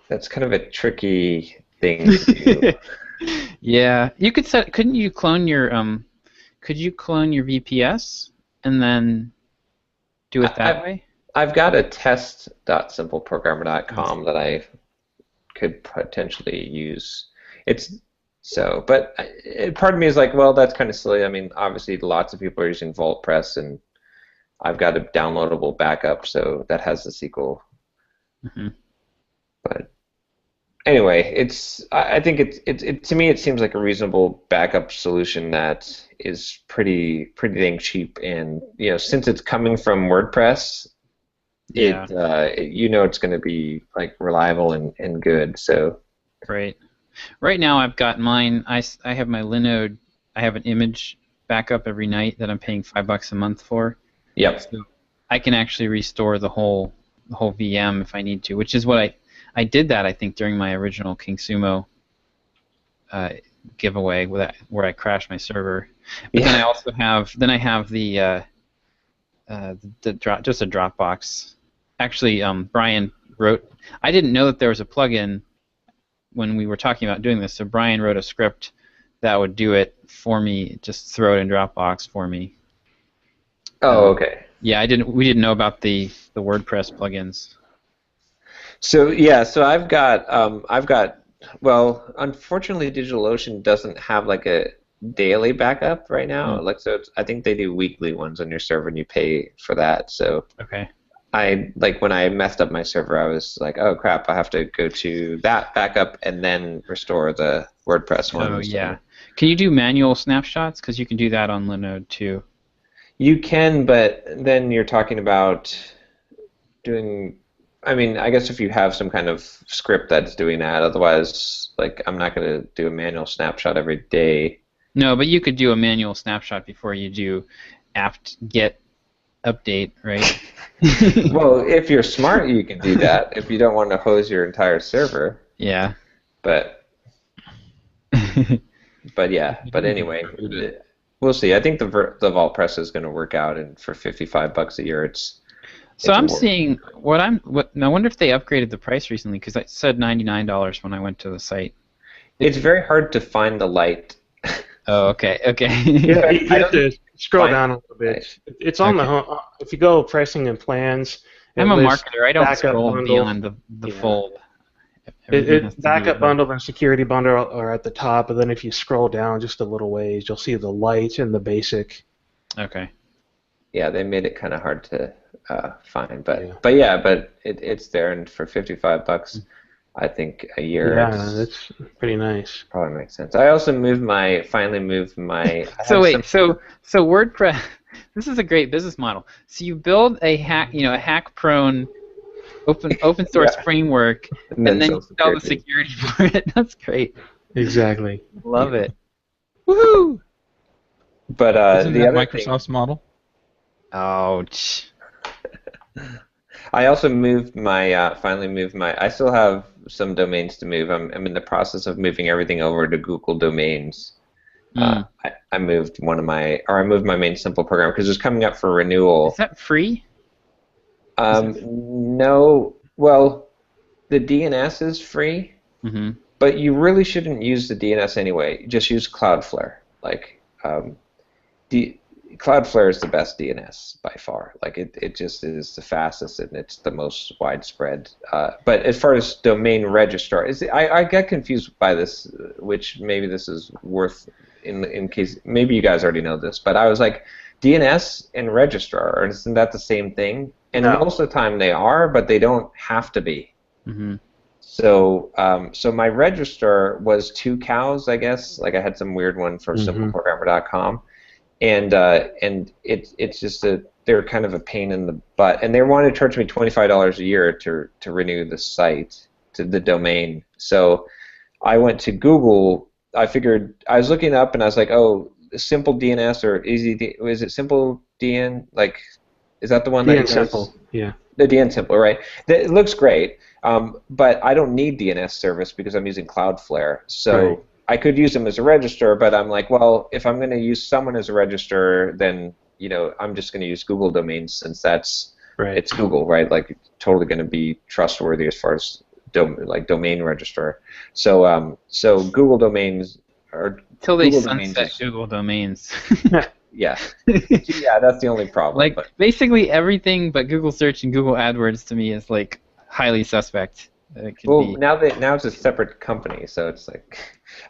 that's kind of a tricky thing to do. Yeah, you could set. Couldn't you clone your Could you clone your VPS and then do it that way? I've got a test.simpleprogrammer.com that I could potentially use. But part of me is like, well, that's kind of silly. I mean, obviously, lots of people are using VaultPress, and I've got a downloadable backup, so that has the SQL. Mm-hmm. But anyway, I think to me, it seems like a reasonable backup solution that is pretty dang cheap, and since it's coming from WordPress, yeah. it's going to be like reliable and good. So right. Right now, I've got mine. I have my Linode. I have an image backup every night that I'm paying $5 a month for. Yep. So I can actually restore the whole VM if I need to, which is what I did that, I think, during my original King Sumo giveaway where I crashed my server. But then I also have just a Dropbox. Actually, Brian wrote. I didn't know that there was a plugin when we were talking about doing this, so Brian wrote a script that would do it for me, just throw it in Dropbox for me. Oh, okay. Yeah, we didn't know about the WordPress plugins. So I've got well, unfortunately DigitalOcean doesn't have like a daily backup right now. I think they do weekly ones on your server and you pay for that. So okay. When I messed up my server, I was like, oh crap, I have to go to that backup and then restore the WordPress one. Oh yeah. Can you do manual snapshots? Because you can do that on Linode too. You can, but then you're talking about doing. I mean, I guess if you have some kind of script that's doing that, otherwise, I'm not going to do a manual snapshot every day. No, but you could do a manual snapshot before you do apt-get update, right? Well, if you're smart, you can do that. If you don't want to hose your entire server. Yeah. But anyway, we'll see. I think the VaultPress is going to work out, and for $55 a year, So I'm seeing I wonder if they upgraded the price recently, because it said $99 when I went to the site. It's very hard to find the light. Oh, okay. Yeah, you have to scroll down a little bit. It's on the home. If you go pricing and plans. I'm a marketer. I don't scroll beyond the fold. Backup bundle and security bundle are at the top, and then if you scroll down just a little ways, you'll see the light and the basic. Okay. Yeah, they made it kind of hard to find, but it's there, and for $55, I think a year. Yeah, that's pretty nice. Probably makes sense. I also finally moved my. So WordPress. This is a great business model. So you build a hack-prone open source framework, and then you sell the security for it. That's great. Exactly. Love it. Woohoo! But isn't that Microsoft's model? Ouch. I also finally moved my. I still have some domains to move. I'm in the process of moving everything over to Google Domains. I moved my main simple program because it's coming up for renewal. Is that free? No. Well, the DNS is free, but you really shouldn't use the DNS anyway. Just use Cloudflare. Cloudflare is the best DNS by far. It just is the fastest and it's the most widespread. But as far as domain registrar, I get confused by this, which maybe this is worth in case maybe you guys already know this, but I was like, DNS and registrar, isn't that the same thing? And most of the time they are, but they don't have to be. Mm-hmm. So my registrar was 2 cows, I guess. I had some weird one from simpleprogrammer.com. And it's just they're kind of a pain in the butt, and they wanted to charge me $25 a year to renew the site, to the domain. So I went to Google. I figured I was looking up, and I was like, oh, Simple DNS or Easy. Is it Simple DN? Is that the one that? DN Simple. Yeah. The DN Simple, right? It looks great, but I don't need DNS service because I'm using Cloudflare. So. Right. I could use them as a registrar, but I'm like, well, if I'm going to use someone as a registrar, then I'm just going to use Google domains since it's Google, right? Like it's totally going to be trustworthy as far as domain registrar. So Google domains are Till they Google domains sunset Google domains. yeah, yeah, that's the only problem. Like but basically everything but Google search and Google AdWords to me is like highly suspect. It could Well, be. now it's a separate company, so it's like,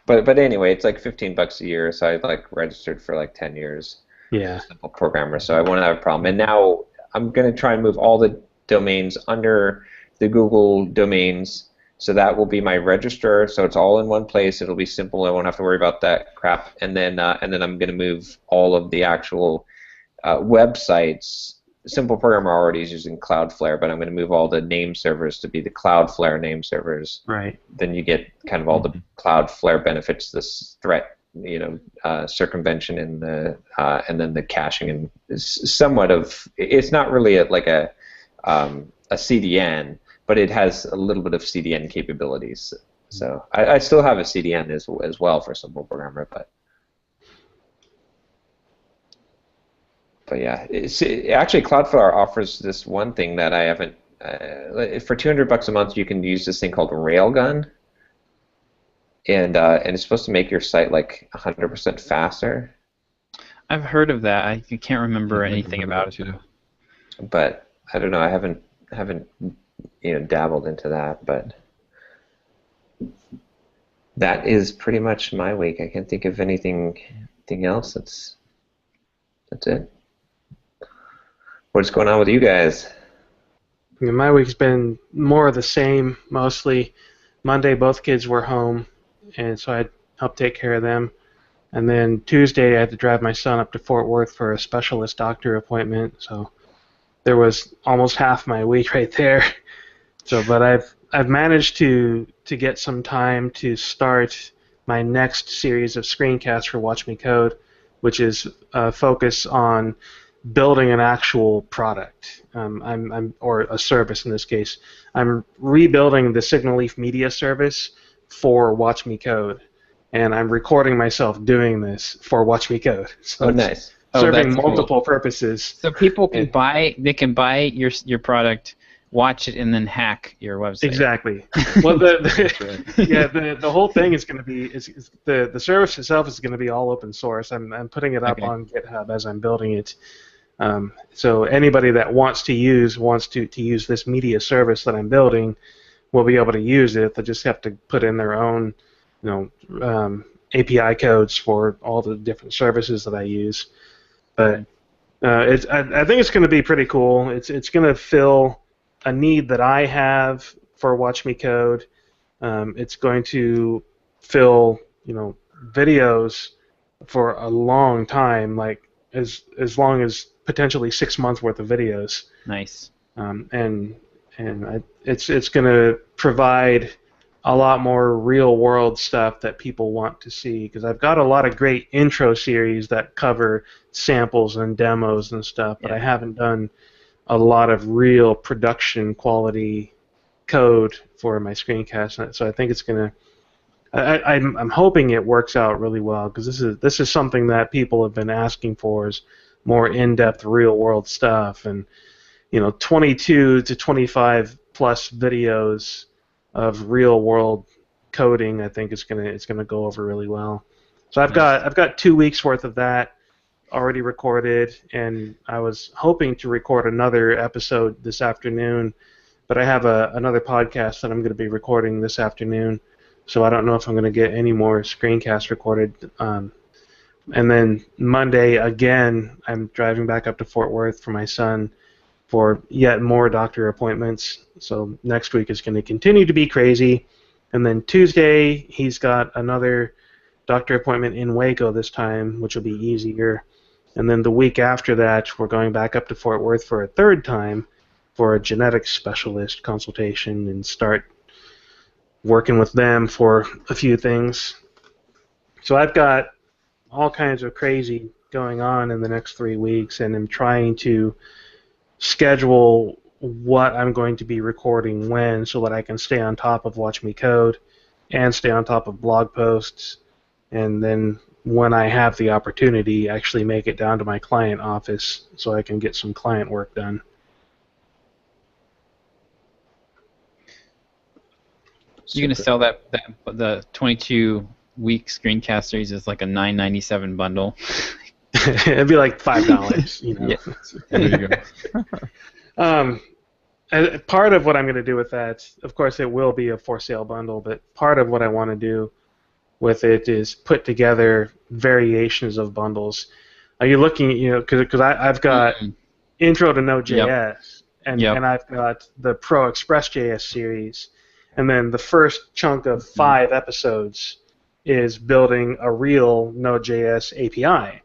but anyway, it's like $15 a year. So I like registered for like 10 years. Yeah. Simple programmer, so I won't have a problem. And now I'm going to try and move all the domains under the Google domains, so that will be my registrar. So it's all in one place. It'll be simple. I won't have to worry about that crap. And then I'm going to move all of the actual websites. Simple Programmer already is using Cloudflare, but I'm going to move all the name servers to be the Cloudflare name servers. Right. Then you get kind of all the Cloudflare benefits, this threat, circumvention, and then the caching, and somewhat of. It's not really like a CDN, but it has a little bit of CDN capabilities. So I still have a CDN as well for Simple Programmer, but yeah, actually Cloudflare offers this one thing that I haven't. For $200 a month, you can use this thing called Railgun, and it's supposed to make your site like 100% faster. I've heard of that. I can't remember anything about it too. But I don't know. I haven't dabbled into that, but that is pretty much my week. I can't think of anything else. That's it. What's going on with you guys? My week's been more of the same, mostly. Monday, both kids were home, and so I helped take care of them. And then Tuesday, I had to drive my son up to Fort Worth for a specialist doctor appointment. So there was almost half my week right there. So, but I've managed to get some time to start my next series of screencasts for Watch Me Code, which is focus on building an actual product, or a service in this case. I'm rebuilding the Signal Leaf Media service for Watch Me Code, and I'm recording myself doing this for Watch Me Code. So it's nice. serving multiple purposes. So people can buy your product, watch it, and then hack your website. Exactly. Well, the whole thing is going to be the service itself is going to be all open source. I'm putting it up on GitHub as I'm building it. So anybody that wants to use use this media service that I'm building will be able to use it. They'll just have to put in their own, API codes for all the different services that I use. But I think it's going to be pretty cool. It's going to fill a need that I have for Watch Me Code. It's going to fill videos for a long time, like as long as potentially 6 months worth of videos. Nice. It's going to provide a lot more real world stuff that people want to see, because I've got a lot of great intro series that cover samples and demos and stuff, but I haven't done a lot of real production quality code for my screencast. So I think it's going to. I'm hoping it works out really well, because this is something that people have been asking for, is more in-depth real-world stuff, and 22 to 25 plus videos of real-world coding. I think it's gonna go over really well. So I've got 2 weeks worth of that already recorded, and I was hoping to record another episode this afternoon, but I have another podcast that I'm going to be recording this afternoon. So I don't know if I'm going to get any more screencasts recorded. And then Monday, again, I'm driving back up to Fort Worth for my son for yet more doctor appointments. So next week is going to continue to be crazy. And then Tuesday, he's got another doctor appointment in Waco this time, which will be easier. And then the week after that, we're going back up to Fort Worth for a third time for a genetics specialist consultation and start working with them for a few things. So I've got all kinds of crazy going on in the next 3 weeks, and I'm trying to schedule what I'm going to be recording when, so that I can stay on top of Watch Me Code and stay on top of blog posts and then when I have the opportunity, actually make it down to my client office so I can get some client work done. You're gonna sell that the 22-week screencast series as like a $9.97 bundle. It'd be like $5, you know. Yeah. There you go. Part of what I'm going to do with that, of course, it will be a for sale bundle, but part of what I want to do with it is put together variations of bundles. Are you looking, you know, because I've got Intro to Node.js, and I've got the Pro Express.js series, and then the first chunk of 5 episodes is building a real Node.js API.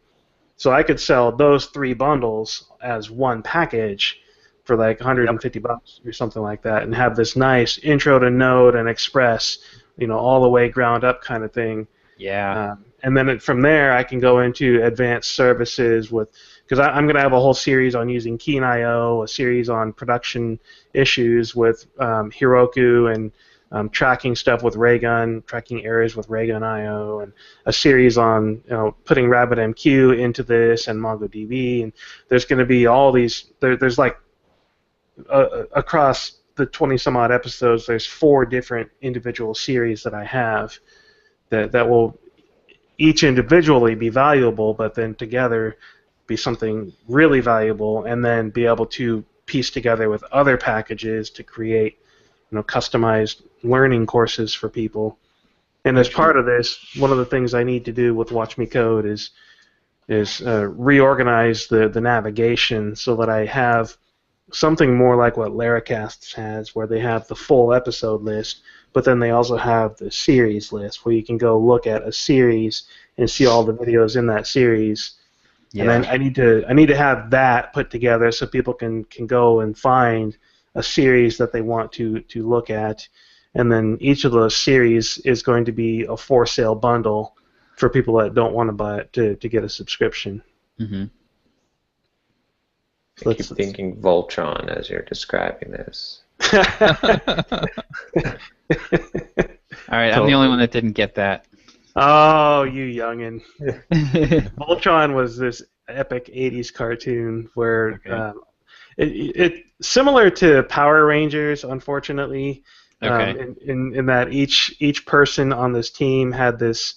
So I could sell those 3 bundles as one package for like $150 or something like that, and have this nice Intro to Node and Express, you know, all the way ground up kind of thing. Yeah. And then from there, I can go into advanced services with, because I'm going to have a whole series on using Keen.io, a series on production issues with Heroku, and tracking stuff with Raygun, tracking errors with Raygun.io, and a series on, you know, putting RabbitMQ into this and MongoDB. And there's going to be all these. There's like across the 20 some odd episodes, there's 4 different individual series that I have that will each individually be valuable, but then together be something really valuable, and then be able to piece together with other packages to create, you know, customized learning courses for people. And as part of this, one of the things I need to do with Watch Me Code is reorganize the navigation so that I have something more like what Laracasts has, where they have the full episode list, but then they also have the series list, where you can go look at a series and see all the videos in that series. Yeah. And then I need to have that put together so people can go and find a series that they want to look at, and then each of those series is going to be a for sale bundle for people that don't want to buy it to get a subscription. Mm-hmm. I keep thinking Voltron as you're describing this. All right, I'm the only one that didn't get that. Oh, you youngin. Voltron was this epic 80s cartoon where it similar to Power Rangers, unfortunately, in that each person on this team had this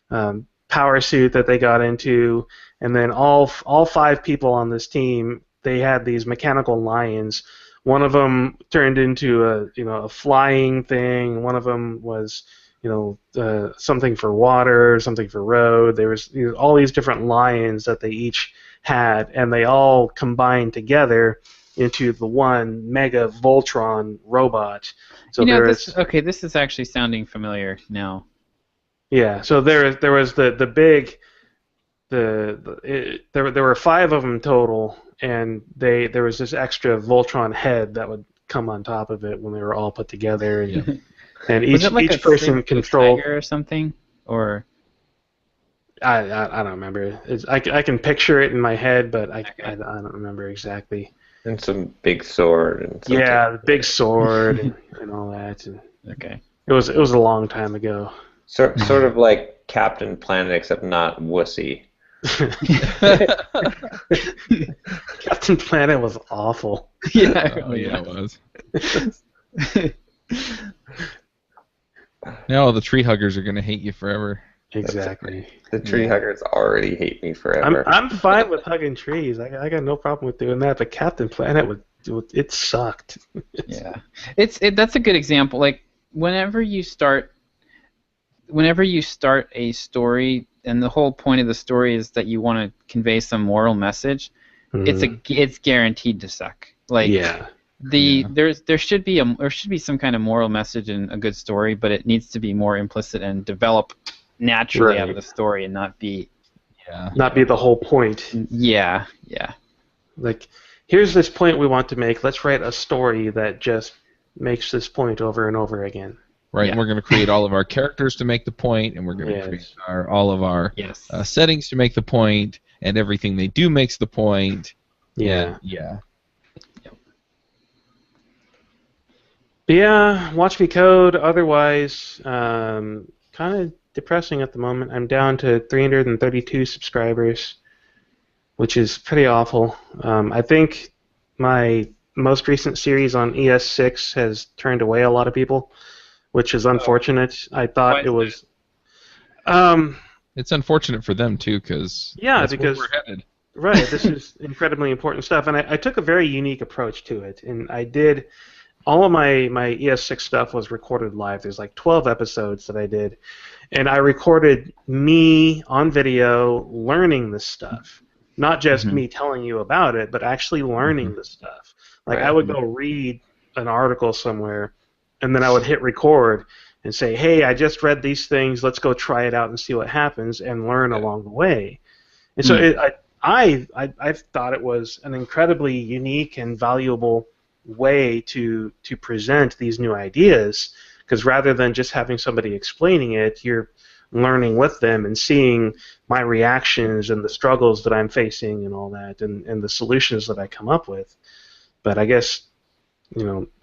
power suit that they got into, and then all 5 people on this team, they had these mechanical lions. One of them turned into a flying thing. One of them was something for water, something for road. There was all these different lions that they each had, and they all combined together into the one Mega Voltron robot. So this is actually sounding familiar now. Yeah. So there was the big. There were 5 of them total, and there was this extra Voltron head that would come on top of it when they were all put together, and each person controlled or something, or I don't remember. I can picture it in my head, but I don't remember exactly. And some big sword and something. Yeah, the big sword and all that. And it was a long time ago. Sort of like Captain Planet, except not wussy. Captain Planet was awful. Yeah, it was. Now the tree huggers are gonna hate you forever. Exactly. The tree huggers already hate me forever. I'm fine with hugging trees. I got no problem with doing that. But Captain Planet it sucked. Yeah, that's a good example. Like whenever you start a story, and the whole point of the story is that you want to convey some moral message, it's guaranteed to suck. Like there should be some kind of moral message in a good story, but it needs to be more implicit and develop naturally out of the story, and not be the whole point. Yeah. Like, here's this point we want to make. Let's write a story that just makes this point over and over again. Right, and we're going to create all of our characters to make the point, and we're going to create all of our settings to make the point, and everything they do makes the point. Yeah. Yeah. Yeah, Watch Me Code, otherwise, kind of depressing at the moment. I'm down to 332 subscribers, which is pretty awful. I think my most recent series on ES6 has turned away a lot of people, which is unfortunate. I Why thought is it was. Um, It's unfortunate for them too, because Yeah, that's because where we're headed. right, this is incredibly important stuff, and I took a very unique approach to it, and I did all of my ES6 stuff was recorded live. There's like 12 episodes that I did, and I recorded me on video learning this stuff, not just me telling you about it, but actually learning the stuff. Like I would go read an article somewhere, and then I would hit record and say, "Hey, I just read these things. Let's go try it out and see what happens, and learn along the way." And so I thought it was an incredibly unique and valuable way to present these new ideas, because rather than just having somebody explaining it, you're learning with them and seeing my reactions and the struggles that I'm facing and all that, and the solutions that I come up with. But I guess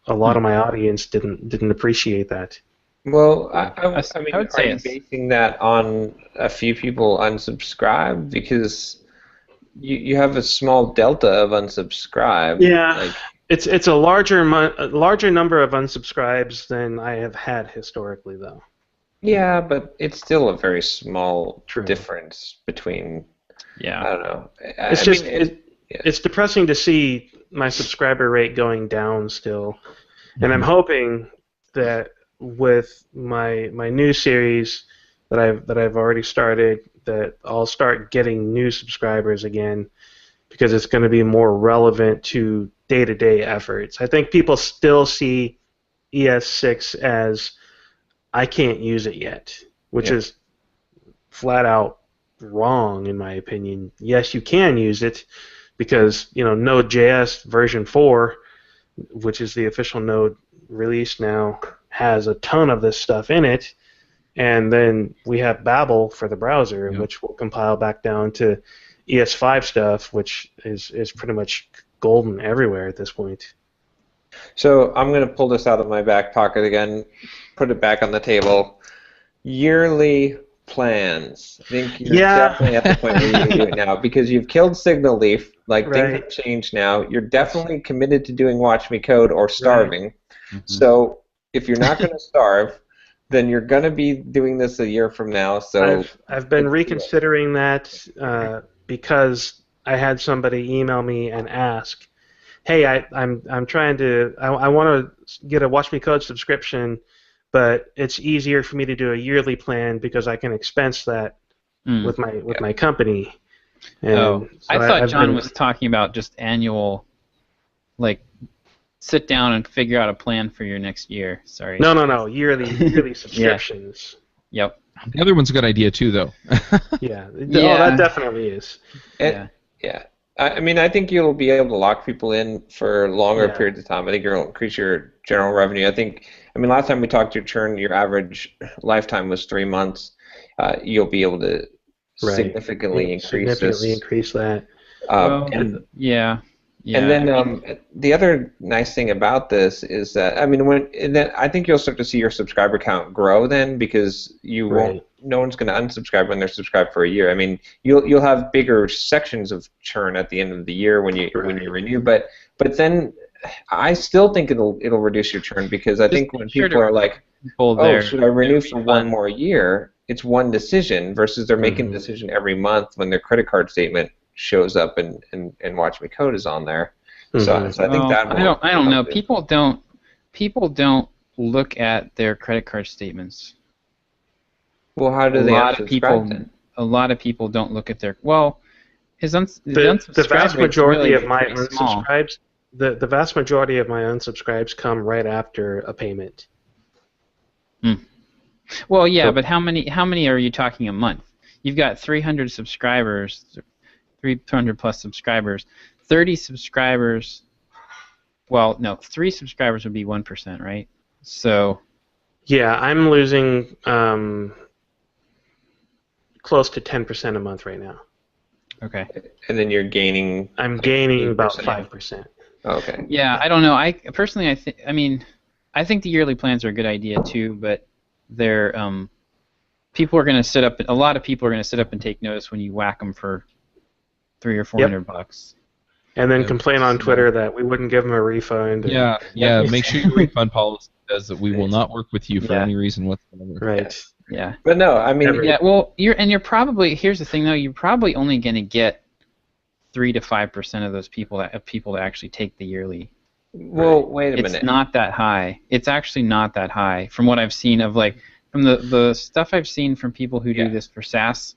a lot of my audience didn't appreciate that. Well, I mean, I would say are you basing that on a few people unsubscribed? Because you have a small delta of unsubscribed. Yeah, Like, it's a larger number of unsubscribes than I have had historically, though. yeah, but it's still a very small True. difference between. Yeah. I don't know. It's it's depressing to see my subscriber rate going down still, and I'm hoping that with my new series that I've already started, that I'll start getting new subscribers again, because it's going to be more relevant to day-to-day efforts. I think people still see ES6 as I can't use it yet, which is flat out wrong in my opinion. Yes, you can use it, because Node.js version 4, which is the official Node release now, has a ton of this stuff in it, and then we have Babel for the browser, which will compile back down to ES5 stuff, which is pretty much golden everywhere at this point. So I'm going to pull this out of my back pocket again, put it back on the table. Yearly plans. I think you're definitely at the point where you can do it now, because you've killed Signal Leaf. Like, things have changed now. You're definitely committed to doing Watch Me Code or starving. So if you're not going to starve, then you're going to be doing this a year from now. So I've been reconsidering that because I had somebody email me and ask, "Hey, I'm trying to I want to get a Watch Me Code subscription, but it's easier for me to do a yearly plan because I can expense that with my company." And I thought John was talking about just annual, like, sit down and figure out a plan for your next year. Sorry. No, yearly subscriptions. Yep. The other one's a good idea too, though. Yeah. Oh, that definitely is. Yeah. I mean, I think you'll be able to lock people in for longer periods of time. I think you'll increase your general revenue. I mean, last time we talked, your churn, your average lifetime was 3 months. You'll be able to significantly increase that. And then the other nice thing about this is that, I mean, I think you'll start to see your subscriber count grow then, because no one's going to unsubscribe when they're subscribed for a year. I mean, you'll have bigger sections of churn at the end of the year when you renew, but then I still think it'll reduce your churn, because I think when people are like, should I renew for one more year? It's one decision versus they're making a decision every month when their credit card statement shows up and Watch Me Code is on there. So I think that I don't know. People don't look at their credit card statements. Well, how do they unsubscribe then? A lot of people don't look at their the vast majority of my unsubscribes. The vast majority of my unsubscribes come right after a payment. Well, yeah, but how many are you talking a month? You've got 300 subscribers, 300 plus subscribers, 30 subscribers. Well, no, 3 subscribers would be 1%, right? So. Yeah, I'm losing close to 10% a month right now. Okay. And then you're gaining. I'm gaining about 5%. Okay. Yeah, I don't know. I think the yearly plans are a good idea too, but they're people are going to sit up. A lot of people are going to sit up and take notice when you whack them for $300 or $400. And then Yeah, complain on so- Twitter that we wouldn't give them a refund. Yeah, yeah. Make sure your refund policy says that we will not work with you for Yeah. any reason whatsoever. Right. Yeah. But no, I mean, Every- Yeah. Well, you're probably, here's the thing though. You're probably only going to get 3 to 5% of those people that actually take the yearly. well, wait a It's minute. not that high. It's actually not that high from what I've seen of like from the stuff I've seen from people who do Yeah. this for SaaS.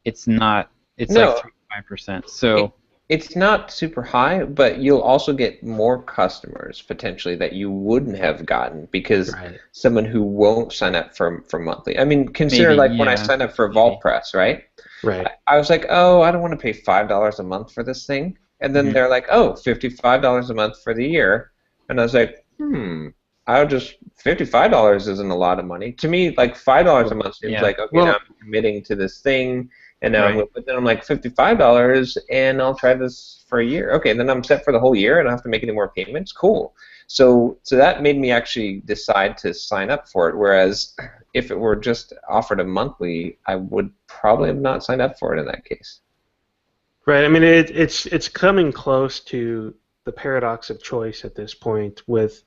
It's not. It's No. like 3 to 5%. So It's not super high, but you'll also get more customers potentially that you wouldn't have gotten because Right. someone who won't sign up for monthly. I mean, consider Maybe, like when I yeah. signed up for Maybe. VaultPress, right? Right. I was like, oh, I don't want to pay $5 a month for this thing. And then Mhm. they're like, oh, $55 a month for the year. And I was like, $55 isn't a lot of money. To me, like $5 a month seems Yeah. like, okay, Well- now I'm committing to this thing. And now Right. but then I'm like $55 and I'll try this for a year. Okay, then I'm set for the whole year and I don't have to make any more payments. Cool. So that made me actually decide to sign up for it. Whereas if it were just offered a monthly, I would probably have not signed up for it in that case. Right. I mean, it's coming close to the paradox of choice at this point. With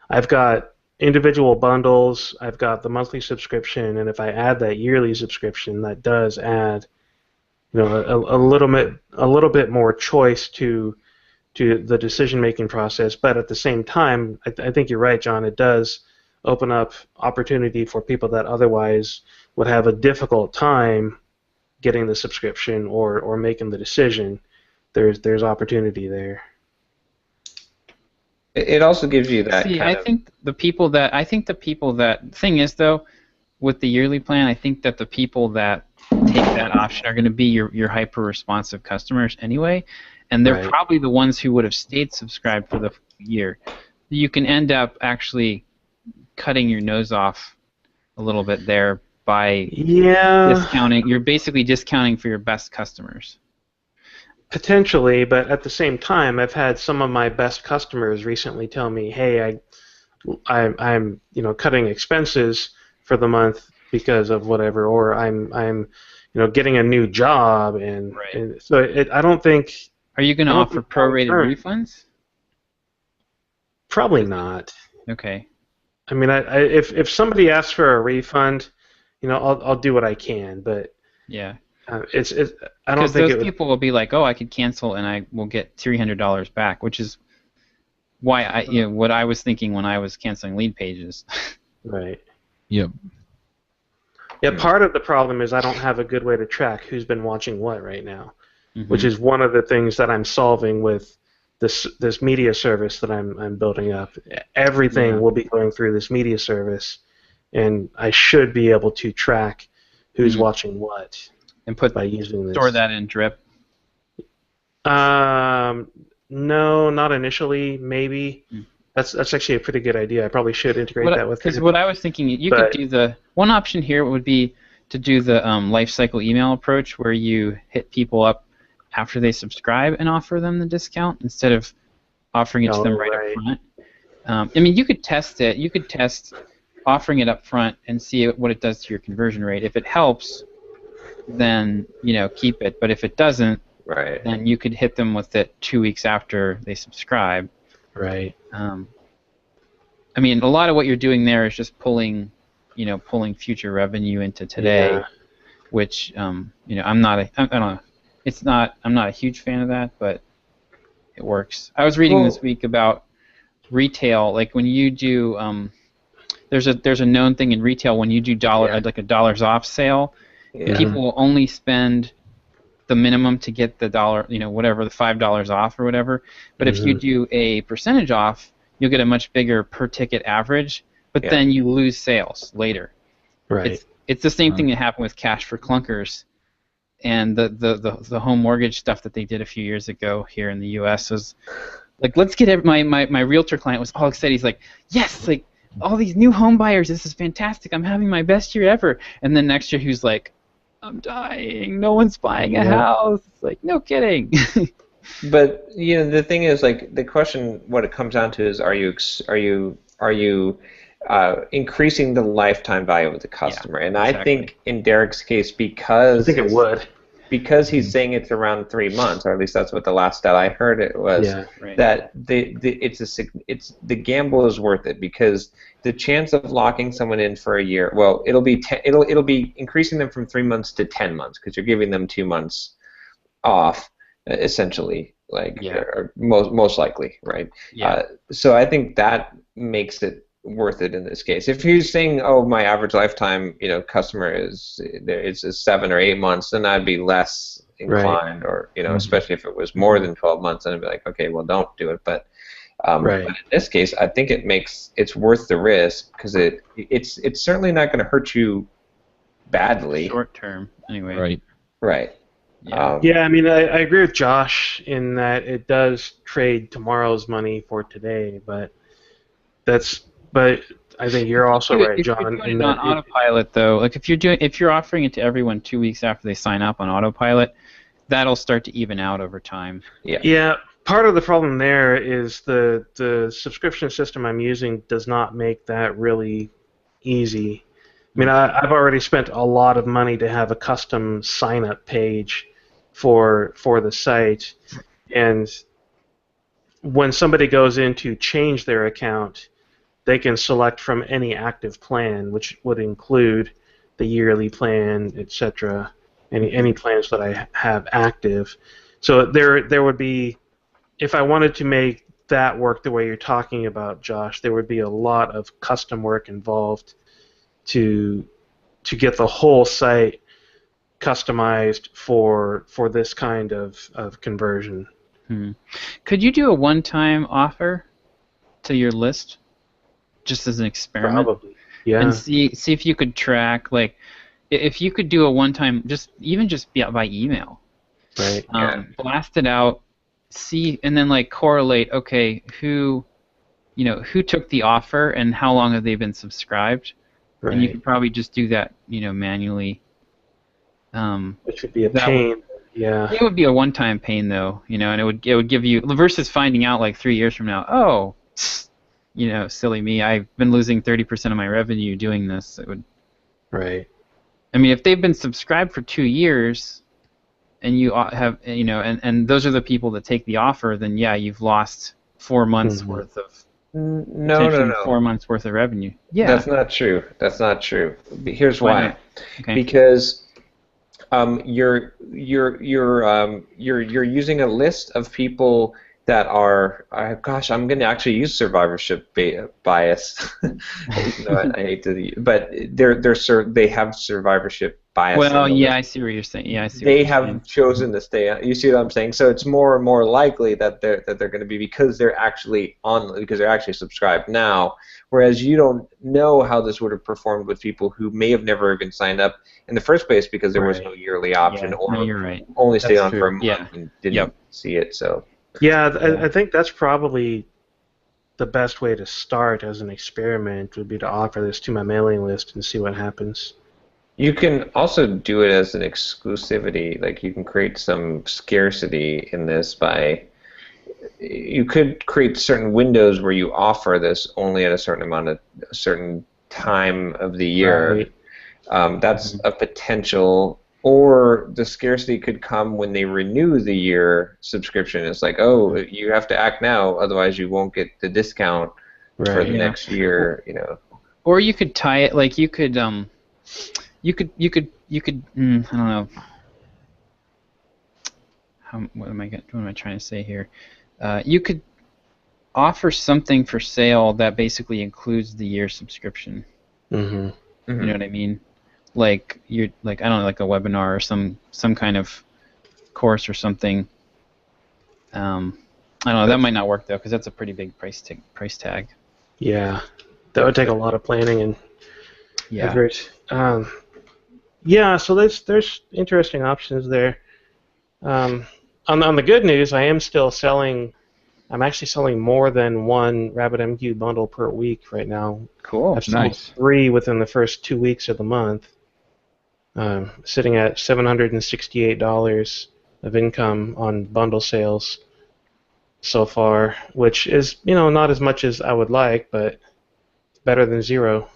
I've got individual bundles, I've got the monthly subscription, and if I add that yearly subscription, that does add, a little bit more choice to the decision-making process. But at the same time, I think you're right, John. It does open up opportunity for people that otherwise would have a difficult time getting the subscription or making the decision. There's opportunity there. It also gives you that see, kind I of think the people that thing is though, with the yearly plan, I think that the people that take that option are going to be your hyper responsive customers anyway, and they're Right. probably the ones who would have stayed subscribed for the year. You can end up actually cutting your nose off a little bit there by Yeah, discounting. You're basically discounting for your best customers. potentially, but at the same time, I've had some of my best customers recently tell me, "Hey, I'm cutting expenses for the month because of whatever, or I'm getting a new job," and, Right. and so I don't think Are you going to I don't offer think prorated long-term. refunds? probably not. Okay. I mean, if somebody asks for a refund, I'll do what I can, but Yeah. I don't Because think those it would. people will be like, "Oh, I could cancel and I will get $300 back," which is why what I was thinking when I was canceling lead pages. Right. Yep. Yeah, part of the problem is I don't have a good way to track who's been watching what right now, which Mhm. is one of the things that I'm solving with this media service that I'm building up. Everything Yeah. will be going through this media service, and I should be able to track who's Mhm. watching what And by using this. store that in Drip. No, not initially. Maybe Mm. that's actually a pretty good idea. I probably should integrate that with. Because what I was thinking, you But- could do the one option here would be to do the life cycle email approach, where you hit people up after they subscribe and offer them the discount instead of offering it to them right up front. I mean, you could test it. You could test offering it up front and see what it does to your conversion rate. If it helps, then keep it. But if it doesn't, right. then you could hit them with it 2 weeks after they subscribe. Right. I mean, a lot of what you're doing there is just pulling future revenue into today, Yeah. which I'm not a huge fan of that, but it works. I was reading this week about retail, like when you do there's a known thing in retail when you do like a dollars off sale, Yeah. people will only spend the minimum to get the dollar, whatever, the $5 off or whatever. But if you do a percentage off, you'll get a much bigger per ticket average, but then you lose sales later. Right. It's the same thing that happened with Cash for Clunkers, and the home mortgage stuff that they did a few years ago here in the U.S. was like, let's get my realtor client was all excited. He's like, yes, like all these new home buyers, this is fantastic. I'm having my best year ever. And then next year he was like, I'm dying. No one's buying a house. It's like, no kidding. But the thing is, like, the question, what it comes down to is, are you increasing the lifetime value of the customer. And I exactly. think in Derek's case, I think it would. because he's saying it's around 3 months, or at least that's what the last stat I heard it was, Yeah. Right. that the gamble is worth it, because the chance of locking someone in for a year, well, it'll be increasing them from 3 months to 10 months, because you're giving them 2 months off, essentially, like, Yeah. or most likely, right? Yeah. So I think that makes it worth it in this case. If he's saying, oh, my average lifetime, customer is 7 or 8 months, then I'd be less inclined, or especially if it was more than 12 months, then I'd be like, okay, well, don't do it. But Right. but in this case, I think it's worth the risk, because it's certainly not going to hurt you badly. Short term, anyway. Right. Right. Yeah. Yeah, I mean, I agree with Josh in that it does trade tomorrow's money for today, but I think you're also right, If you're John, doing in it on that autopilot, though, like if you're offering it to everyone 2 weeks after they sign up on autopilot, that'll start to even out over time. Yeah. part of the problem there is the subscription system I'm using does not make that really easy. I mean, I've already spent a lot of money to have a custom sign-up page for the site, and when somebody goes in to change their account, they can select from any active plan, which would include the yearly plan, etc. Any plans that I have active. So there would be, if I wanted to make that work the way you're talking about, Josh, there would be a lot of custom work involved to get the whole site customized for this kind of conversion. Could you do a one-time offer to your list, just as an experiment? Probably, yeah. And see if you could track, like, if you could do a one-time, just by email. Right. Blast it out, see, and then like correlate. Okay, who took the offer and how long have they been subscribed? Right. And you could probably just do that, manually. Which would be a pain. Yeah. It would be a one-time pain, though, and it would give you, versus finding out like 3 years from now, oh, silly me, I've been losing 30% of my revenue doing this. It would. Right. I mean, if they've been subscribed for 2 years, and you have, and those are the people that take the offer, then yeah, you've lost 4 months worth of. No. 4 months worth of revenue. Yeah. That's not true. That's not true. Here's why. not? Okay. Because you're using a list of people that are, gosh, I'm going to actually use survivorship bias. I hate to, but they have survivorship bias. Well, yeah, I see what you're saying. Yeah, I see. They have chosen to stay. You see what I'm saying? So it's more and more likely that they're going to be, because they're actually subscribed now. Whereas you don't know how this would have performed with people who may have never even signed up in the first place, because there was no yearly option, or no, you're right. only stayed That's on true. for a month Yeah. and didn't see it. So I think that's probably the best way to start as an experiment, would be to offer this to my mailing list and see what happens. you can also do it as an exclusivity. Like, you can create some scarcity in this by, you could create certain windows where you offer this only at a certain time of the year. Right. That's a potential. Or the scarcity could come when they renew the year subscription. It's like, oh, you have to act now, otherwise you won't get the discount for the next year. Or you could tie it, like you could I don't know. What am I trying to say here? You could offer something for sale that basically includes the year subscription. Mm-hmm. You know what I mean? Like I don't know, like a webinar or some kind of course or something. I don't know. That might not work though, because that's a pretty big price tag. Yeah, that would take a lot of planning and effort. So there's interesting options there. On the good news, I'm actually selling more than one RabbitMQ bundle per week right now. Cool. I've sold 3 within the first 2 weeks of the month. Sitting at $768 of income on bundle sales so far, which is not as much as I would like, but better than zero.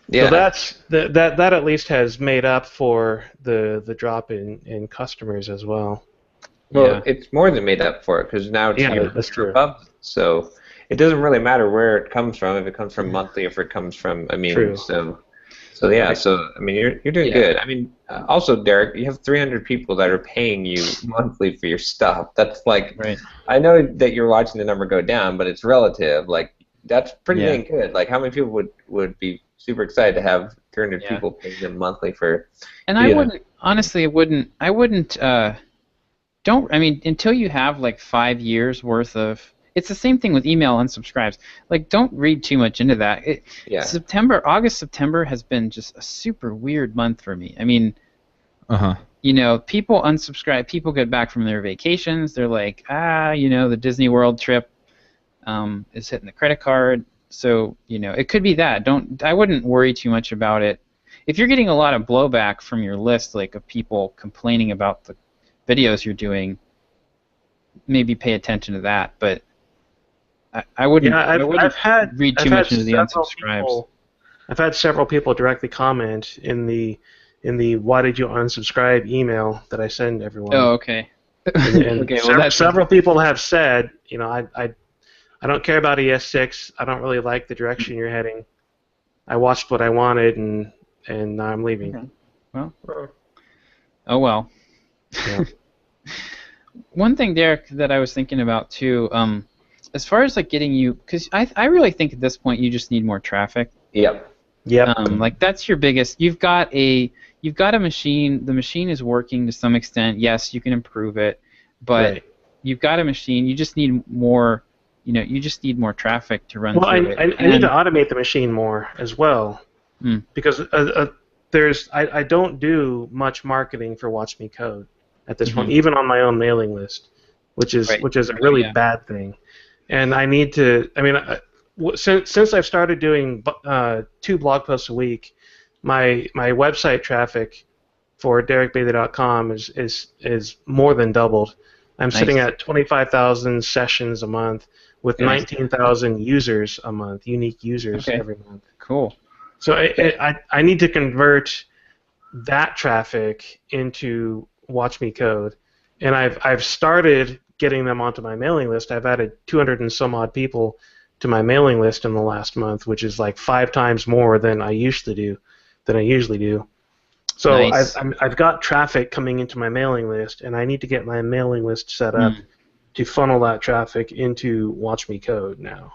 Yeah. So that at least has made up for the drop in customers as well. Well, Yeah. it's more than made up for it because now it's Yeah, that's true. above. So it doesn't really matter where it comes from, if it comes from monthly, if it comes from, I mean, True. so yeah, so I mean, you're doing Yeah. good. I mean, also, Derek, you have 300 people that are paying you monthly for your stuff. That's like, Right. I know that you're watching the number go down, but it's relative. Like, that's pretty Yeah. dang good. Like, how many people would be super excited to have 300 Yeah. people paying them monthly for? And I wouldn't, honestly, I wouldn't, I mean, until you have like 5 years worth of, it's the same thing with email unsubscribes. Like, don't read too much into that. Yeah. August, September has been just a super weird month for me. I mean, Uh-huh. you know, people unsubscribe, people get back from their vacations, they're like, you know, the Disney World trip is hitting the credit card. So, you know, it could be that. I wouldn't worry too much about it. If you're getting a lot of blowback from your list, like of people complaining about the videos you're doing, maybe pay attention to that. But I wouldn't. Yeah, I wouldn't read too much into the unsubscribes. I've had several people directly comment in the why did you unsubscribe email that I send everyone. Oh, okay. And Okay, well, several people have said, you know, I don't care about ES6. I don't really like the direction you're heading. I watched what I wanted, and now I'm leaving. Okay. Well. Oh well. Yeah. One thing, Derek, that I was thinking about too, as far as like getting you, because I really think at this point you just need more traffic. Yep. Yep. Like that's your biggest. You've got a machine. The machine is working to some extent. Yes, you can improve it, but Right. you've got a machine. You just need more. You know, you just need more traffic to run Well, through it. I need to automate the machine more as well, because I don't do much marketing for Watch Me Code at this point, even on my own mailing list, which is a really bad thing. And I need to. I mean, since I've started doing 2 blog posts a week, my website traffic for DerekBailey.com is more than doubled. I'm sitting at 25,000 sessions a month with 19,000 users a month, unique users every month. Cool. So I need to convert that traffic into Watch Me Code, and I've started getting them onto my mailing list. I've added 200 and some odd people to my mailing list in the last month, which is like 5 times more than I usually do. So nice. I've got traffic coming into my mailing list, and I need to get my mailing list set up to funnel that traffic into Watch Me Code now.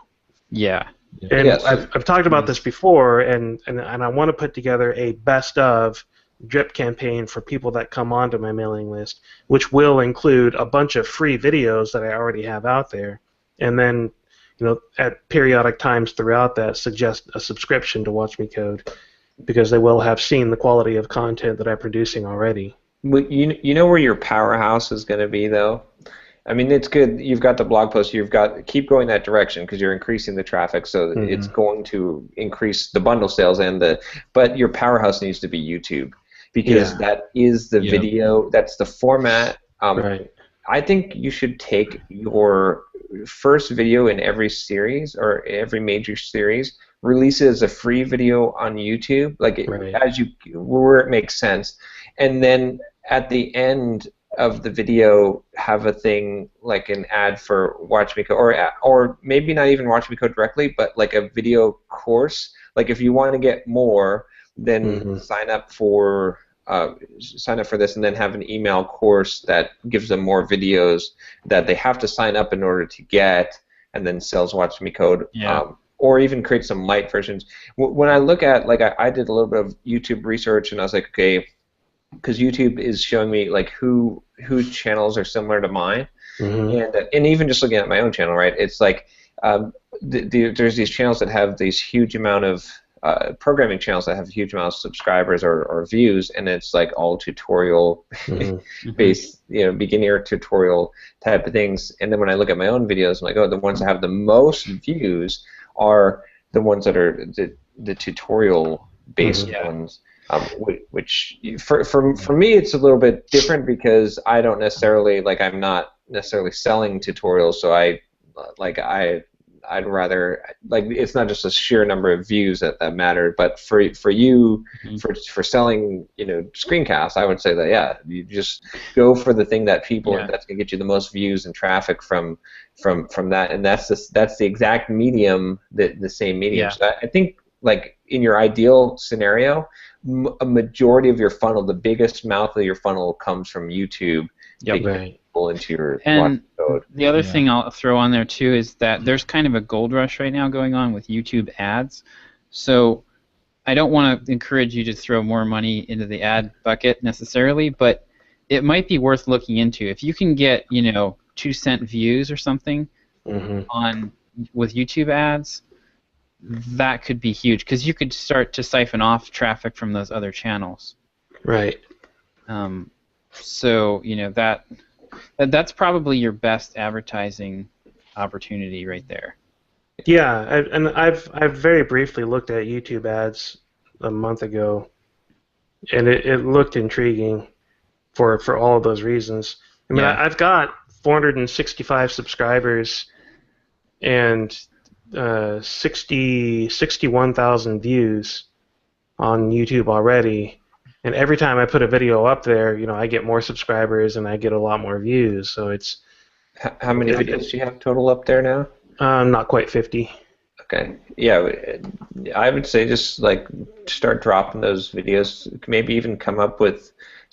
Yeah. And I've talked about this before, and I want to put together a best of drip campaign for people that come onto my mailing list, which will include a bunch of free videos that I already have out there, and then, you know, at periodic times throughout that, suggest a subscription to Watch Me Code, because they will have seen the quality of content that I'm producing already. But you know where your powerhouse is going to be, though? I mean, it's good. You've got the blog post. Keep going that direction because you're increasing the traffic, so it's going to increase the bundle sales but your powerhouse needs to be YouTube, because that is the video. That's the format. Right. I think you should take your first video in every series or every major series, release it as a free video on YouTube, where it makes sense, and then at the end of the video have a thing like an ad for Watch Me Code, or maybe not even Watch Me Code directly, but like a video course. Like if you want to get more, then sign up for this, and then have an email course that gives them more videos that they have to sign up in order to get, and then sells Watch Me Code. Or even create some light versions. When I look at, like, I did a little bit of YouTube research, and I was like, okay, because YouTube is showing me like whose channels are similar to mine, and even just looking at my own channel, right? It's like there's these channels that have these huge amount of programming channels that have a huge amount of subscribers or views, and it's like all tutorial based, you know, beginner tutorial type of things. And then when I look at my own videos, I'm like, oh, the ones that have the most views are the ones that are the tutorial based ones. Which for me it's a little bit different, because I don't necessarily, like, I'm not necessarily selling tutorials, so I I'd rather, like, it's not just a sheer number of views that matter, but for you, for selling, screencasts, I would say that, yeah, you just go for the thing that people that's going to get you the most views and traffic from that, and that's the exact medium, the same medium. So I think, like, in your ideal scenario, a majority of your funnel, the biggest mouth of your funnel, comes from YouTube. Yep. Right. Into your and code. The other thing I'll throw on there too is that there's kind of a gold rush right now going on with YouTube ads. So I don't want to encourage you to throw more money into the ad bucket necessarily, but it might be worth looking into. If you can get 2-cent views or something with YouTube ads, that could be huge, because you could start to siphon off traffic from those other channels. Right. So that's probably your best advertising opportunity right there. Yeah, I've very briefly looked at YouTube ads a month ago, and it looked intriguing for all of those reasons. I mean, I've got 465 subscribers and 61,000 views on YouTube already. And every time I put a video up there, I get more subscribers and I get a lot more views. So it's... How many videos do you have total up there now? Not quite 50. Okay. Yeah, I would say just, like, start dropping those videos. Maybe even come up with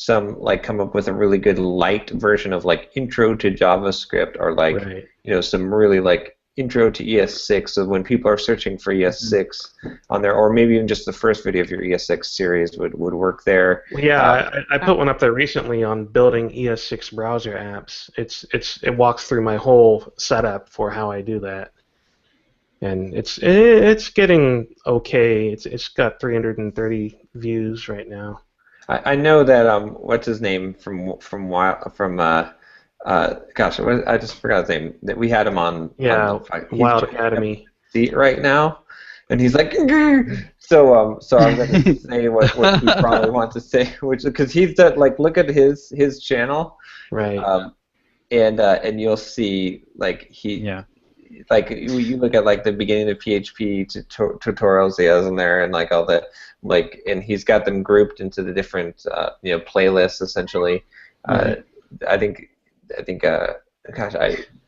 a really good light version of, like, intro to JavaScript, or, like, some really, like, intro to ES6, so when people are searching for ES6 on there, or maybe even just the first video of your ES6 series would work there. Yeah, I put one up there recently on building ES6 browser apps. It walks through my whole setup for how I do that, and it's getting okay. It's got 330 views right now. I know that what's his name gosh, I just forgot his name. That we had him on. Yeah, Wild Academy. Seat right now, and he's like, so I'm going to say what he probably wants to say, which, because he's done, like, look at his channel, right? And you'll see, like, like, you look at, like, the beginning of PHP tutorials he has in there, and, like, all the, like, and he's got them grouped into the different playlists essentially. I think gosh,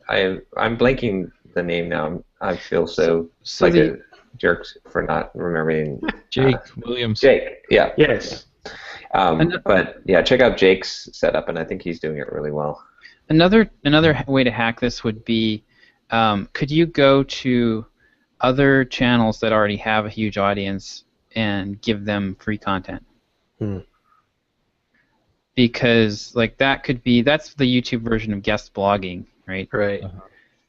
I'm blanking the name now. I feel so like a jerk for not remembering. Jake Williams. Jake, yeah. Yes. But yeah, check out Jake's setup, and I think he's doing it really well. Another way to hack this would be, could you go to other channels that already have a huge audience and give them free content? Because, like, that's the YouTube version of guest blogging, right? Right.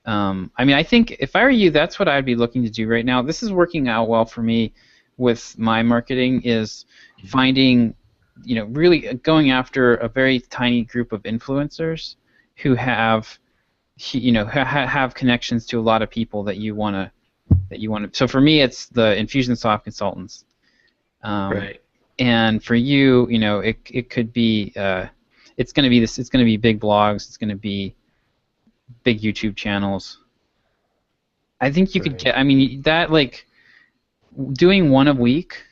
I mean, I think if I were you, that's what I'd be looking to do right now. This is working out well for me with my marketing, is finding, really going after a very tiny group of influencers who have, have connections to a lot of people that you want to. So for me, it's the Infusionsoft consultants. Right. And for you, it could be, it's going to be this. It's going to be big blogs. It's going to be big YouTube channels. I think you could get. I mean, that, like, doing one a week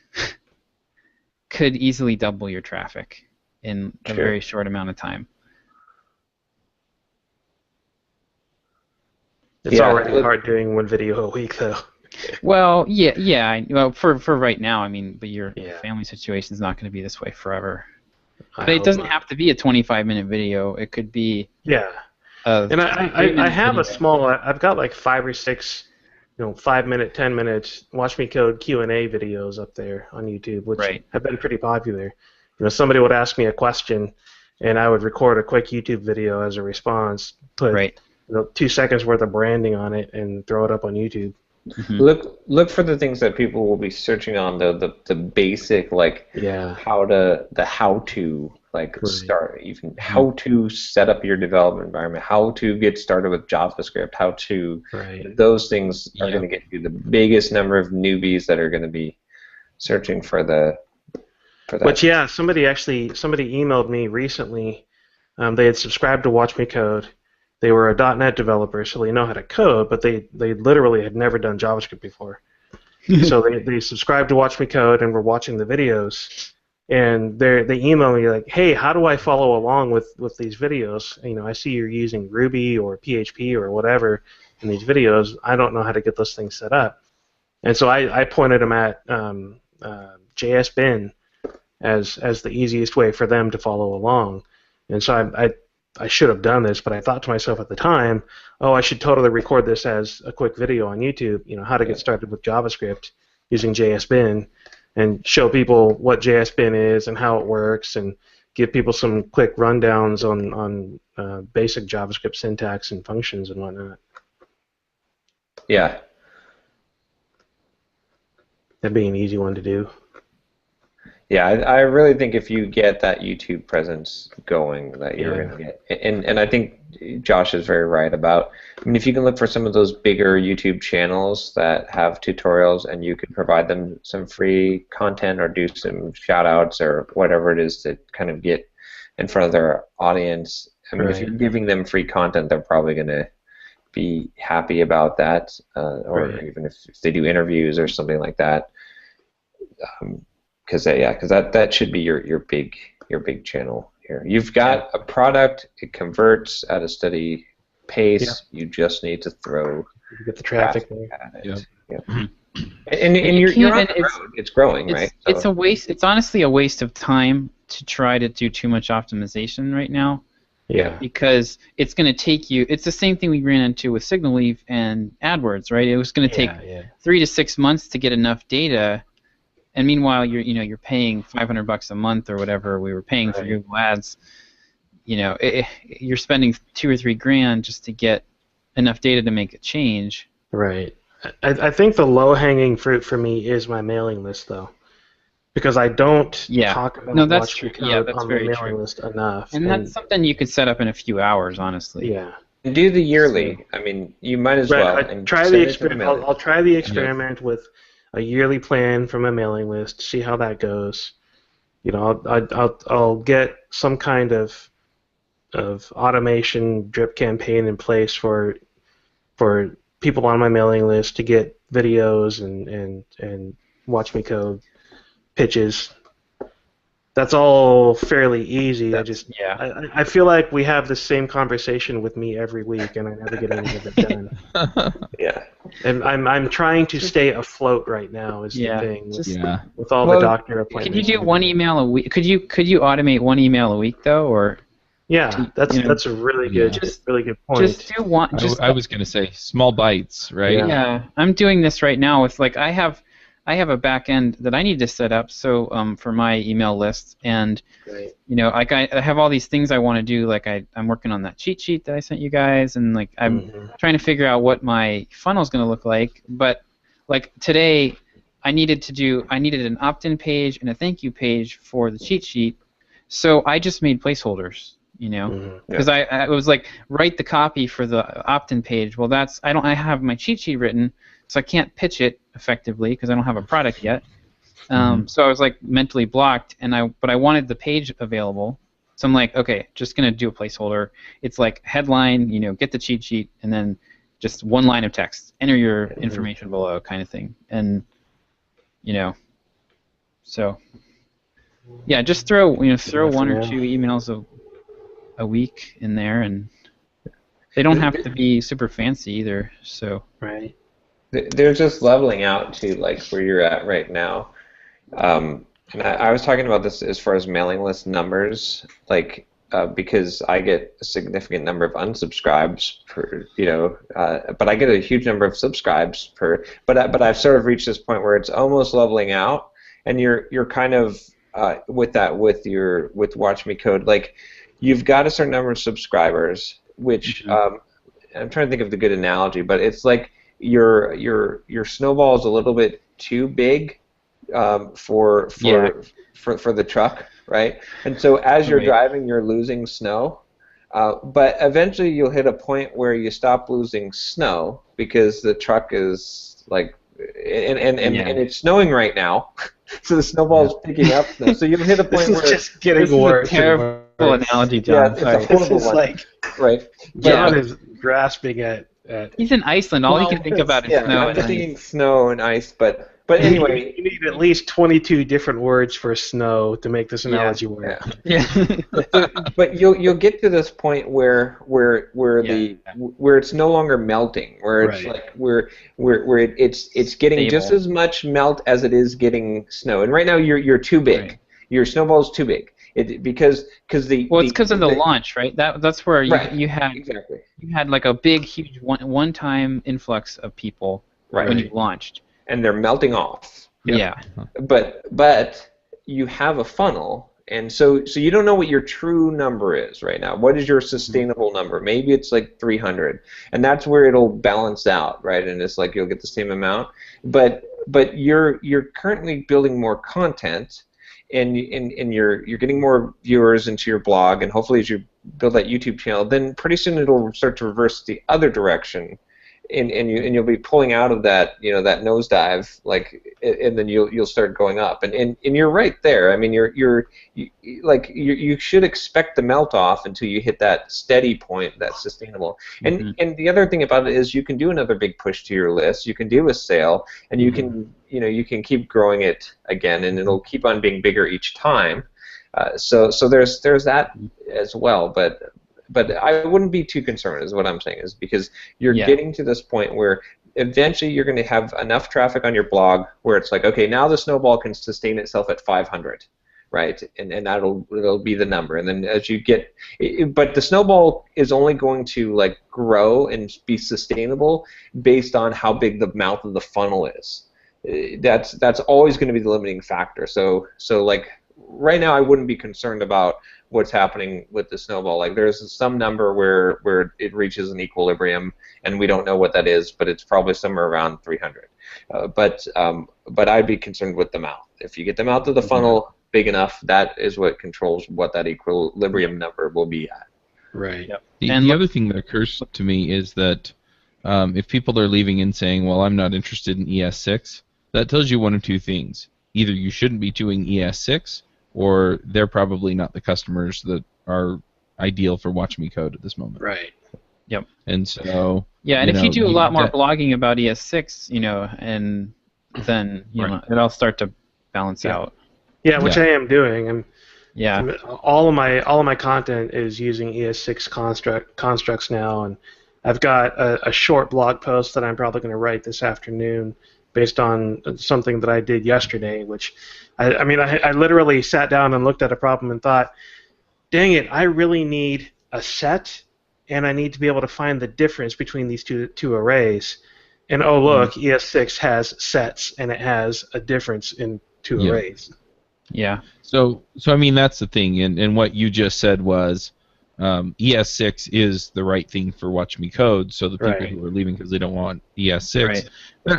could easily double your traffic in a very short amount of time. It's already hard doing one video a week, though. Well, yeah. Well, for right now, I mean, but your family situation is not going to be this way forever. But it doesn't have to be a 25-minute video. It could be. Yeah. And I have a small. I've got like 5 or 6, 5-minute, 10-minute Watch Me Code Q&A videos up there on YouTube, which have been pretty popular. Somebody would ask me a question, and I would record a quick YouTube video as a response. Put 2 seconds worth of branding on it and throw it up on YouTube. Look for the things that people will be searching on, the basic, like, how to start, even how to set up your development environment, how to get started with JavaScript, how to those things are going to get you the biggest number of newbies that are going to be searching for that. But somebody emailed me recently. They had subscribed to Watch Me Code, they were a .NET developer, so they know how to code, but they literally had never done JavaScript before. So they subscribed to Watch Me Code and were watching the videos, and they email me like, hey, how do I follow along with these videos? You know, I see you're using Ruby or PHP or whatever in these videos. I don't know how to get those things set up. And so I pointed them at JSBin as the easiest way for them to follow along. And so I should have done this, but I thought to myself at the time, oh, I should totally record this as a quick video on YouTube, you know, how to get started with JavaScript using JSBin, and show people what JSBin is and how it works, and give people some quick rundowns on basic JavaScript syntax and functions and whatnot. Yeah. That'd be an easy one to do. Yeah, I really think if you get that YouTube presence going, that you're Yeah. going to get, and I think Josh is very right about, I mean, if you can look for some of those bigger YouTube channels that have tutorials and you can provide them some free content or do some shout outs or whatever it is to kind of get in front of their audience, I mean, if you're giving them free content, they're probably going to be happy about that, or even if they do interviews or something like that. Because that should be your big channel here. You've got a product; it converts at a steady pace. You just need to throw You get the traffic at it. Yep. Yeah. And you're on the road. It's growing, right? So. It's a waste. It's honestly a waste of time to try to do too much optimization right now. Yeah. Because it's going to take you. It's the same thing we ran into with Signal Leaf and AdWords, right? It was going to take 3 to 6 months to get enough data. And meanwhile, you're paying $500 a month or whatever we were paying for Google Ads. You know, you're spending $2 or $3 grand just to get enough data to make a change. Right. I think the low-hanging fruit for me is my mailing list, though, because I don't talk about that's Watch true. Me Code Yeah, that's on very the mailing true. list enough. And that's something you could set up in a few hours, honestly. Yeah. Do the yearly. I mean, you might as well. And try the experiment. I'll try the experiment with a yearly plan from a mailing list. See how that goes. You know, I'll get some kind of automation drip campaign in place for people on my mailing list to get videos and Watch Me Code pitches. That's all fairly easy. I feel like we have the same conversation with me every week, and I never get any of it done. Yeah. And I'm trying to stay afloat right now. Is the thing with all the doctor appointments. Could you do one email a week? Could you automate one email a week though, or? Yeah, that's a really good point. Just do one. I was going to say small bites, right? Yeah, I'm doing this right now with I have a back end that I need to set up for my email list, and you know, I have all these things I want to do. Like I'm working on that cheat sheet that I sent you guys, and like I'm trying to figure out what my funnel is going to look like. But like today, I needed an opt-in page and a thank you page for the cheat sheet, so I just made placeholders. You know, because I was like, write the copy for the opt-in page. Well, I have my cheat sheet written, so I can't pitch it effectively because I don't have a product yet. So I was like mentally blocked, but I wanted the page available. So I'm like, okay, just gonna do a placeholder. It's like headline, you know, get the cheat sheet, and then just one line of text, enter your information below, kind of thing, and you know, so yeah, just throw one or two emails a week in there, and they don't have to be super fancy either. So they're just leveling out to like where you're at right now. And I was talking about this as far as mailing list numbers, like because I get a significant number of unsubscribes per, you know, but I get a huge number of subscribes per. But I've sort of reached this point where it's almost leveling out, and you're kind of with Watch Me Code, like. You've got a certain number of subscribers, which I'm trying to think of the good analogy, but it's like your snowball is a little bit too big for the truck, right? And so as you're driving, you're losing snow, but eventually you'll hit a point where you stop losing snow because the truck is like, and it's snowing right now. So the snowball is picking up, so you'll hit a point where it's just getting worse. Terrible analogy, Yeah, John. it's Sorry. a horrible This is one, like right? John But, is grasping at He's in Iceland. All he can think about is yeah, snow I'm and just ice. thinking snow and ice. But anyway, you need at least 22 different words for snow to make this analogy work. yeah. Yeah. But you'll get to this point where Yeah. where it's no longer melting, where it's Right. like it's getting just Stable. as much melt as it is getting snow. And right now you're too big. Right. Your snowball's too big. Because the Well, it's because of the launch, right? That's where right, you had exactly like a big, huge one-time influx of people right, when you launched. and they're melting off. Yep. Yeah. But you have a funnel, and so you don't know what your true number is right now. What is your sustainable number? Maybe it's like 300, and that's where it'll balance out, right? And it's like you'll get the same amount, but you're currently building more content, and you're getting more viewers into your blog, and hopefully as you build that YouTube channel, then pretty soon it'll start to reverse the other direction. And you'll be pulling out of that that nosedive, and then you'll start going up, and you're right there. I mean you should expect the melt off until you hit that steady point that's sustainable. And the other thing about it is you can do another big push to your list, you can do a sale, and you can you can keep growing it again, and it'll keep on being bigger each time. So there's that as well, but I wouldn't be too concerned, is what I'm saying, is because you're getting to this point where eventually you're going to have enough traffic on your blog where it's like, okay, now the snowball can sustain itself at 500, right? And it'll be the number. And then as you get, but the snowball is only going to grow and be sustainable based on how big the mouth of the funnel is. That's always going to be the limiting factor. So right now I wouldn't be concerned about what's happening with the snowball. Like there's some number where it reaches an equilibrium, and we don't know what that is, but it's probably somewhere around 300. But I'd be concerned with the mouth. If you get the mouth of the funnel big enough, that is what controls what that equilibrium number will be at. Right. Yep. The other thing that occurs to me is that if people are leaving and saying, well, I'm not interested in ES6, that tells you one of two things. Either you shouldn't be doing ES6, or they're probably not the customers that are ideal for Watch Me Code at this moment. Right. Yep. And so and if you do a lot more blogging about ES6, and then it'll start to balance out. Yeah, which I am doing. All of my content is using ES6 constructs now, and I've got a short blog post that I'm probably going to write this afternoon based on something that I did yesterday, which I literally sat down and looked at a problem and thought, dang it, I really need a set, and I need to be able to find the difference between these two arrays. And oh look, ES6 has sets, and it has a difference in two arrays. Yeah. So I mean, that's the thing, and what you just said was ES6 is the right thing for Watch Me Code, so the people who are leaving because they don't want ES6,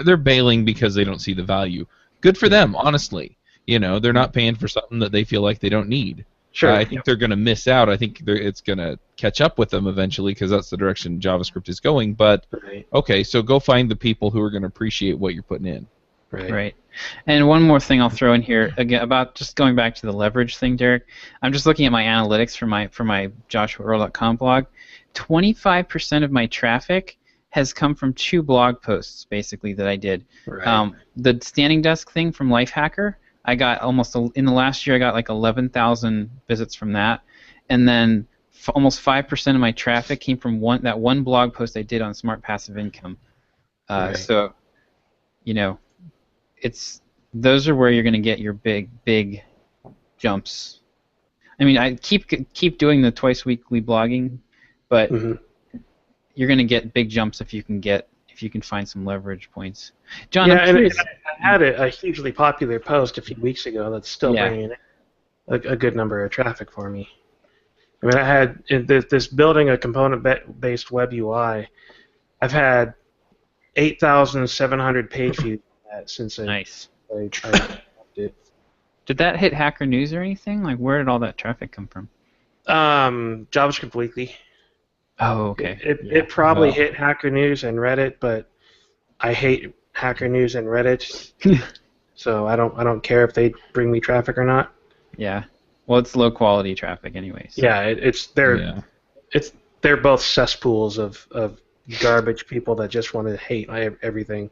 they're bailing because they don't see the value. Good for them, honestly. They're not paying for something that they feel like they don't need. Sure. I think they're going to miss out. I think it's going to catch up with them eventually because that's the direction JavaScript is going. But, okay, so go find the people who are going to appreciate what you're putting in. Right. And one more thing I'll throw in here, again, about just going back to the leverage thing, Derek. I'm just looking at my analytics for my joshuaearl.com blog. 25% of my traffic has come from 2 blog posts, basically, that I did. Right. The standing desk thing from Lifehacker, I got in the last year I got 11,000 visits from that, and then almost 5% of my traffic came from that one blog post I did on Smart Passive Income. So, those are where you're going to get your big jumps. I mean, I keep doing the twice weekly blogging, but you're going to get big jumps if you can find some leverage points. John, I'm curious. And I had a hugely popular post a few weeks ago that's still bringing in a good number of traffic for me. I mean, I had this building a component-based web UI. I've had 8,700 page views on that since I did. Did that hit Hacker News or anything? Like, where did all that traffic come from? JavaScript Weekly. Oh, okay. It probably hit Hacker News and Reddit, but I hate Hacker News and Reddit, so I don't care if they bring me traffic or not. Yeah. Well, it's low quality traffic anyways. Yeah, they're both cesspools of garbage people that just want to hate everything.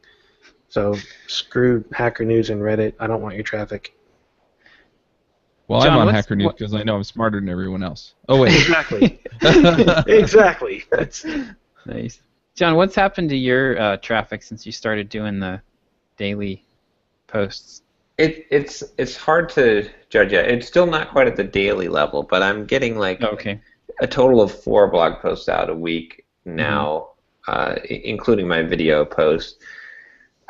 So screw Hacker News and Reddit. I don't want your traffic. Well, John, I'm on what's- Hacker News what- because I know I'm smarter than everyone else. Oh wait. Exactly. Exactly. That's Nice. John, what's happened to your traffic since you started doing the daily posts? It's hard to judge yet. It's still not quite at the daily level, but I'm getting like Okay. a total of 4 blog posts out a week now, including my video post.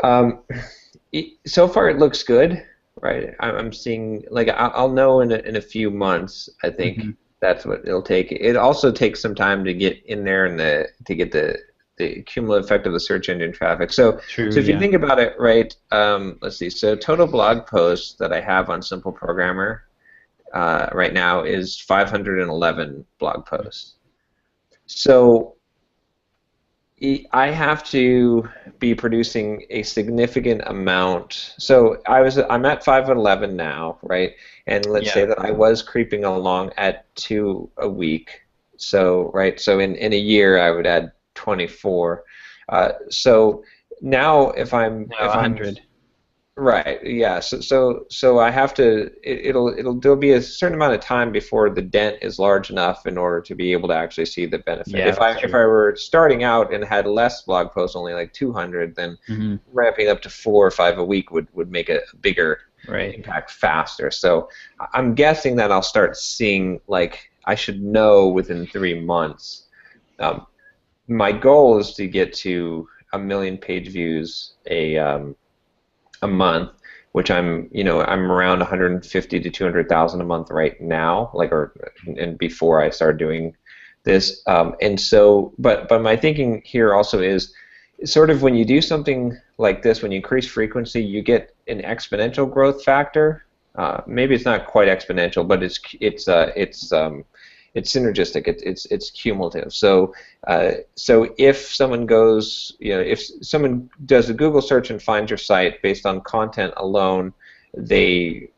So far, it looks good, right? I'm seeing like I'll know in a few months. I think that's what it'll take. It also takes some time to get in there and to get the cumulative effect of the search engine traffic. So if you think about it, right? Let's see. So total blog posts that I have on Simple Programmer right now is 511 blog posts. So I have to be producing a significant amount. So I'm at 511 now, right? And let's say that I was creeping along at 2 a week. So in a year I would add 24. So now if I'm 100. Right. Yeah. So I have to. There'll be a certain amount of time before the dent is large enough in order to be able to actually see the benefit. Yeah, if I were starting out and had less blog posts, only like 200, then ramping up to 4 or 5 a week would make a bigger impact faster. So I'm guessing that I'll start seeing, like, I should know within 3 months. My goal is to get to 1 million page views a month, which I'm around 150 to 200,000 a month right now, and before I started doing this, and so, but my thinking here also is sort of when you do something like this, when you increase frequency, you get an exponential growth factor. Maybe it's not quite exponential, but it's synergistic. It's cumulative. So if someone goes, if someone does a Google search and finds your site based on content alone, they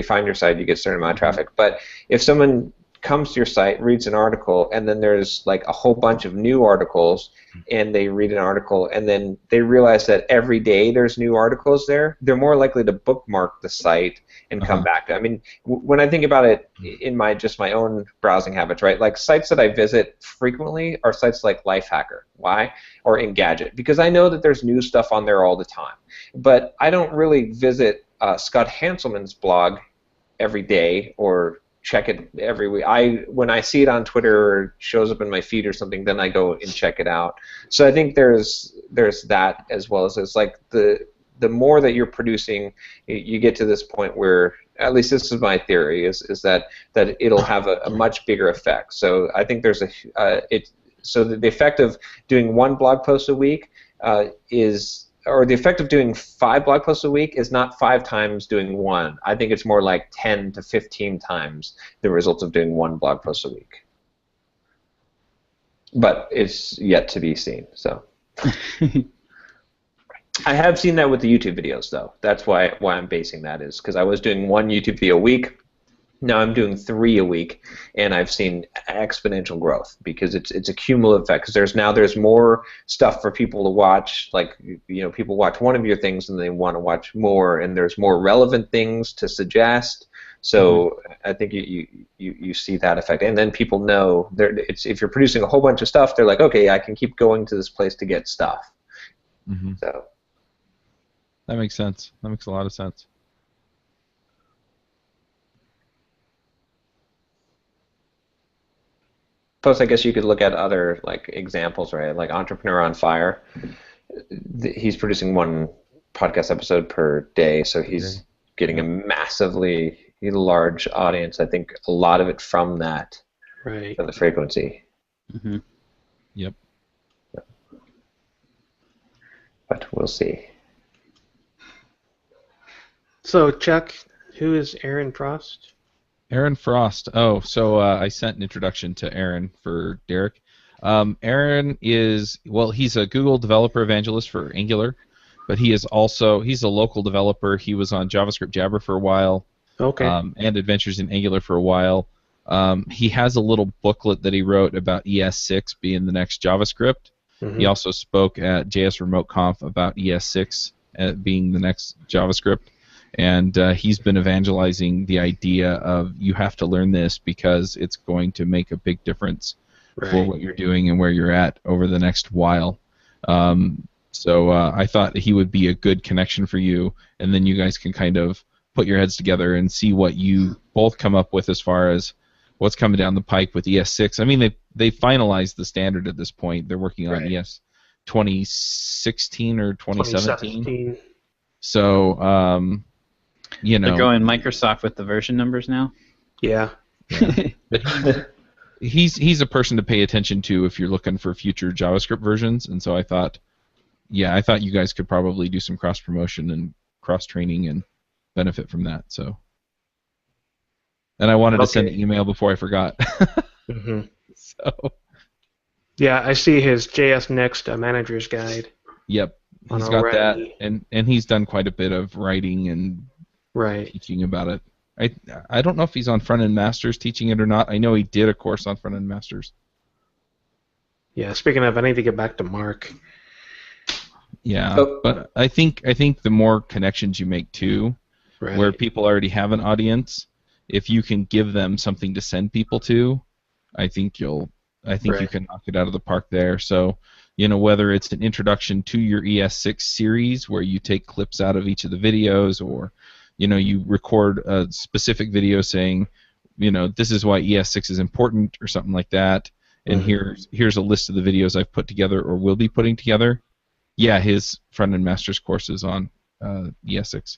find your site, you get a certain amount of traffic. But if someone comes to your site, reads an article, and then there's like a whole bunch of new articles, and they read an article, and then they realize that every day there's new articles there, they're more likely to bookmark the site and come back. I mean, when I think about it in my own browsing habits, right? Like sites that I visit frequently are sites like Lifehacker. Why? Or Engadget, because I know that there's new stuff on there all the time. But I don't really visit Scott Hanselman's blog every day or check it every week. When I see it on Twitter or it shows up in my feed or something, then I go and check it out. So I think there's that, as well as it's like the more that you're producing, you get to this point where, at least this is my theory, is that it'll have a much bigger effect. So I think there's so the effect of doing 1 blog post a week or the effect of doing 5 blog posts a week is not 5 times doing 1. I think it's more like 10 to 15 times the results of doing 1 blog post a week. But it's yet to be seen. So I have seen that with the YouTube videos, though. That's why I'm basing that, is because I was doing 1 YouTube video a week. Now I'm doing 3 a week, and I've seen exponential growth because it's a cumulative effect. Because there's more stuff for people to watch. Like, people watch one of your things and they want to watch more, and there's more relevant things to suggest. So I think you see that effect, and then people know if you're producing a whole bunch of stuff, they're like, okay, I can keep going to this place to get stuff. So that makes sense. That makes a lot of sense. Plus, I guess you could look at other examples, right? Like Entrepreneur on Fire. He's producing 1 podcast episode per day, so he's getting a massively large audience. I think a lot of it from that, right. From the frequency. Yep. But we'll see. So, Chuck, who is Aaron Frost? Aaron Frost. Oh, so I sent an introduction to Aaron for Derek. Aaron he's a Google developer evangelist for Angular, but he's a local developer. He was on JavaScript Jabber for a while. Okay. And Adventures in Angular for a while. He has a little booklet that he wrote about ES6 being the next JavaScript. He also spoke at JS Remote Conf about ES6 being the next JavaScript. And he's been evangelizing the idea of you have to learn this because it's going to make a big difference for what you're doing and where you're at over the next while. So I thought he would be a good connection for you, and then you guys can kind of put your heads together and see what you both come up with as far as what's coming down the pike with ES6. I mean, they finalized the standard at this point. They're working on ES 2016 or 2017. So, you know, they're going Microsoft with the version numbers now. Yeah. But he's a person to pay attention to if you're looking for future JavaScript versions. And so I thought you guys could probably do some cross promotion and cross training and benefit from that. So, and I wanted to send an email before I forgot. So. Yeah, I see his JS Next Manager's Guide. Yep, he's got that, and he's done quite a bit of writing and teaching about it. I don't know if he's on Front End Masters teaching it or not. I know he did a course on Front End Masters. Yeah, speaking of, I need to get back to Mark. Yeah, but I think the more connections you make too, where people already have an audience, if you can give them something to send people to, I think you can knock it out of the park there. So, you know, whether it's an introduction to your ES6 series where you take clips out of each of the videos, or, you know, you record a specific video saying, you know, this is why ES6 is important or something like that, and here's a list of the videos I've put together or will be putting together. Yeah, his Front-End Masters course is on ES6.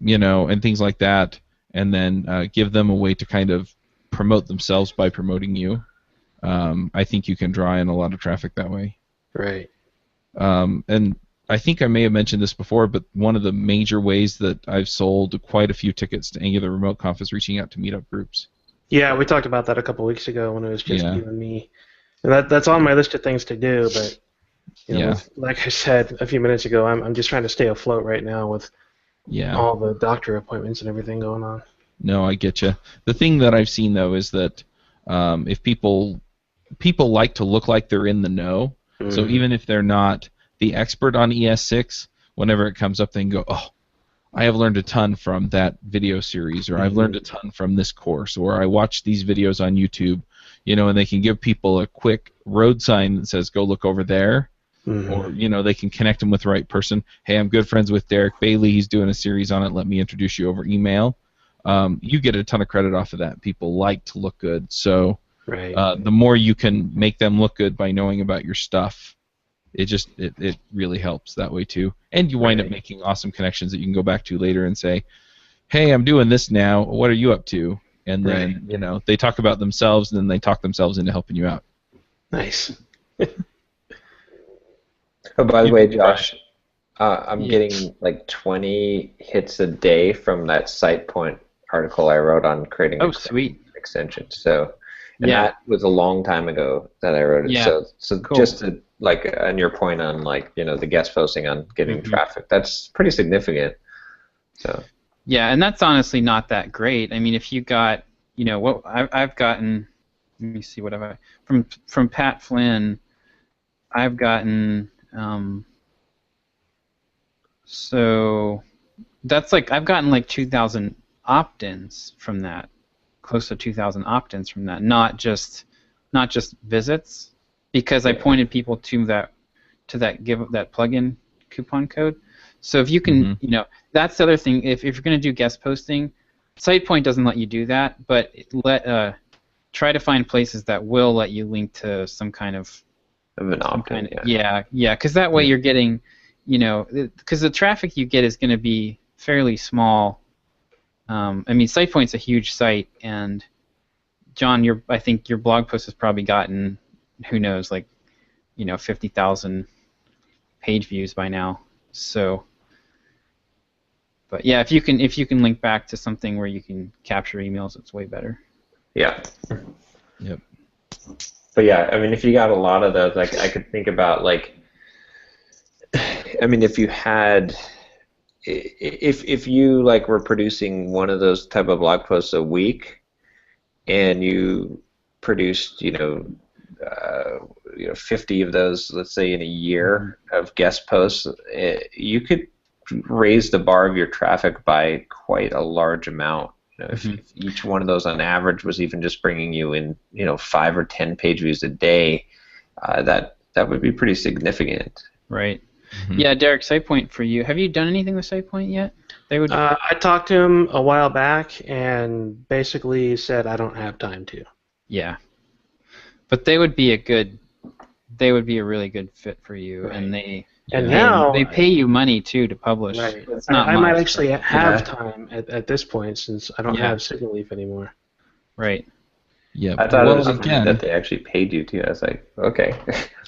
You know, and things like that, and then give them a way to kind of promote themselves by promoting you. I think you can draw in a lot of traffic that way. Right. And I think I may have mentioned this before, but one of the major ways that I've sold quite a few tickets to Angular Remote Conf is reaching out to meetup groups. Yeah, we talked about that a couple weeks ago when it was just you and me. And that's on my list of things to do, but you know, like I said a few minutes ago, I'm just trying to stay afloat right now with all the doctor appointments and everything going on. No, I get you. The thing that I've seen though is that if people like to look like they're in the know, so even if they're not the expert on ES6, whenever it comes up, they can go, "Oh, I have learned a ton from that video series," or "I've learned a ton from this course," or "I watched these videos on YouTube," you know, and they can give people a quick road sign that says, "Go look over there." Or, you know, they can connect them with the right person. Hey, I'm good friends with Derek Bailey. He's doing a series on it. Let me introduce you over email. You get a ton of credit off of that. People like to look good. So the more you can make them look good by knowing about your stuff, it really helps that way too. And you wind up making awesome connections that you can go back to later and say, hey, I'm doing this now. What are you up to? And then, you know, they talk about themselves, and then they talk themselves into helping you out. Nice. Oh, by the way, Josh, I'm getting like 20 hits a day from that SitePoint article I wrote on creating extensions. So, and that was a long time ago that I wrote it. Yeah. So cool. Just to, like, on your point on, like, you know, the guest posting on getting traffic, that's pretty significant. So. Yeah, and that's honestly not that great. I mean, if you got, you know, what I've gotten, let me see what I've from Pat Flynn, I've gotten. So that's like I've gotten like 2,000 opt-ins from that, close to 2,000 opt-ins from that, not just visits, because I pointed people to that plugin coupon code. So if you can, you know, that's the other thing. If you're going to do guest posting, SitePoint doesn't let you do that, but try to find places that will let you link to some kind of an opt-in. Because that way you're getting, you know, because the traffic you get is going to be fairly small. I mean, SitePoint's a huge site, and John, I think your blog post has probably gotten, who knows, like, you know, 50,000 page views by now. So, but yeah, if you can link back to something where you can capture emails, it's way better. Yeah. Yep. But yeah, I mean, if you got a lot of those, like, I could think about, like, I mean, if you had if you like were producing one of those type of blog posts a week, and you produced, 50 of those, let's say in a year of guest posts, you could raise the bar of your traffic by quite a large amount. If each one of those on average was even just bringing you in, 5 or 10 page views a day, that would be pretty significant. Right. Yeah, Derek, SitePoint for you. Have you done anything with SitePoint yet? They would. I talked to him a while back and basically said I don't have time to. Yeah. But they would be a really good fit for you, Right. and they pay you money too to publish. Right. It's not I much, might actually have Yeah. time at this point since I don't have Signal Leaf anymore. Right. Yeah. I thought it was again, that they actually paid you too. I was like, okay,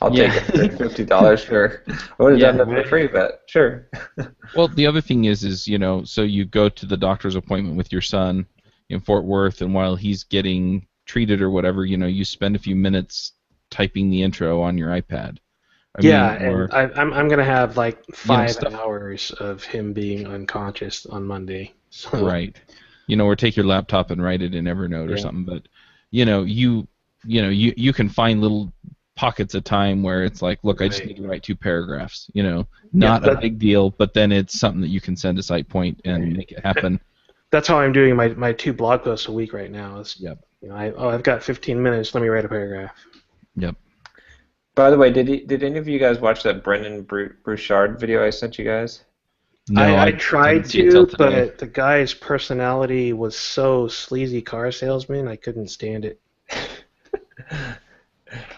I'll take it for $50 for. I would have done that for free, but sure. well, the other thing is so you go to the doctor's appointment with your son in Fort Worth, and while he's getting treated or whatever, you spend a few minutes typing the intro on your iPad. And I'm gonna have like 5 stuff. hours of him being unconscious on Monday. So. Right. Or take your laptop and write it in Evernote or something. But you can find little pockets of time where it's like, look, I just need to write 2 paragraphs. Not a big deal, but then it's something that you can send to SitePoint and make it happen. That's how I'm doing my 2 blog posts a week right now. Yep. I've got 15 minutes. Let me write a paragraph. Yep. By the way, did any of you guys watch that Brendan Bouchard video I sent you guys? No, I tried didn't see it till to, today. but the guy's personality was so sleazy car salesman, I couldn't stand it.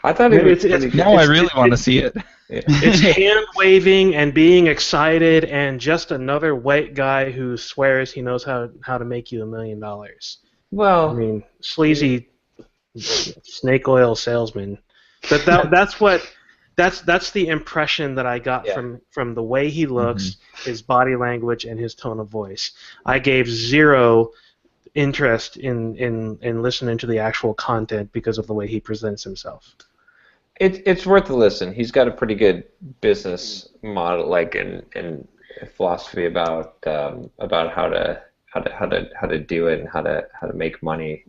I thought it was Now I really want to see it. It's hand waving and being excited, and just another white guy who swears he knows how to make you $1 million. Well, I mean, sleazy snake oil salesman. But that's the impression that I got from the way he looks, his body language, and his tone of voice. I gave zero interest in listening to the actual content because of the way he presents himself. it's worth a listen. He's got a pretty good business model, like and philosophy about how to do it and how to make money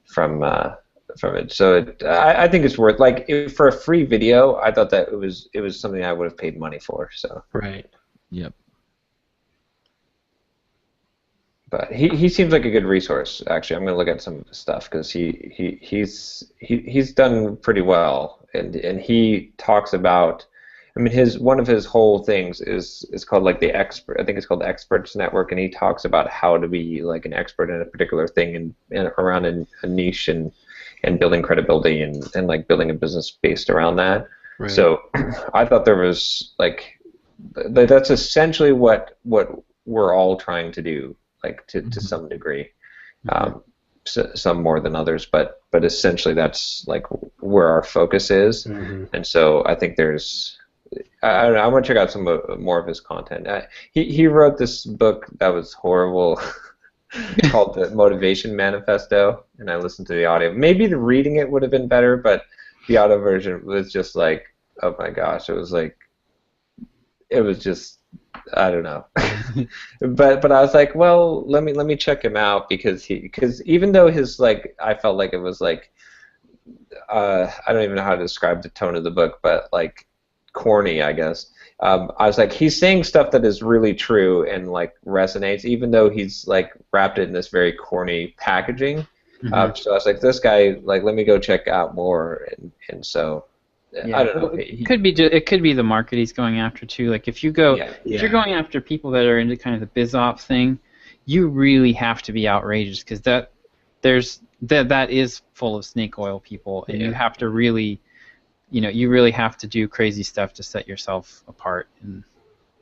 from it. So I think it's worth, like, for a free video. I thought that it was something I would have paid money for. So Right. Yep. but he seems like a good resource. Actually, I'm going to look at some of his stuff because he's done pretty well, and he talks about. I mean, one of his whole things is called like the expert. I think it's called the Experts Network, and he talks about how to be like an expert in a particular thing and around a niche and building credibility and like building a business based around that. Right. So I thought there was like that's essentially what we're all trying to do, like to some degree. Some more than others, but essentially that's like where our focus is. And so I think there's. I don't know. I want to check out some more of his content. He wrote this book that was horrible called The Motivation Manifesto, and I listened to the audio. Maybe the reading it would have been better, but the audio version was just like, oh my gosh, it was just, I don't know. but I was like, well, let me check him out because even though his, like, I felt like it was like, I don't even know how to describe the tone of the book, but like corny, I guess. I was like, he's saying stuff that is really true and like resonates, even though he's like wrapped it in this very corny packaging. So I was like, this guy, like, let me go check out more, and so I don't know. It could be the market he's going after too. Like if you're going after people that are into kind of the biz op thing, you really have to be outrageous because that is full of snake oil people, and you have to really. You really have to do crazy stuff to set yourself apart in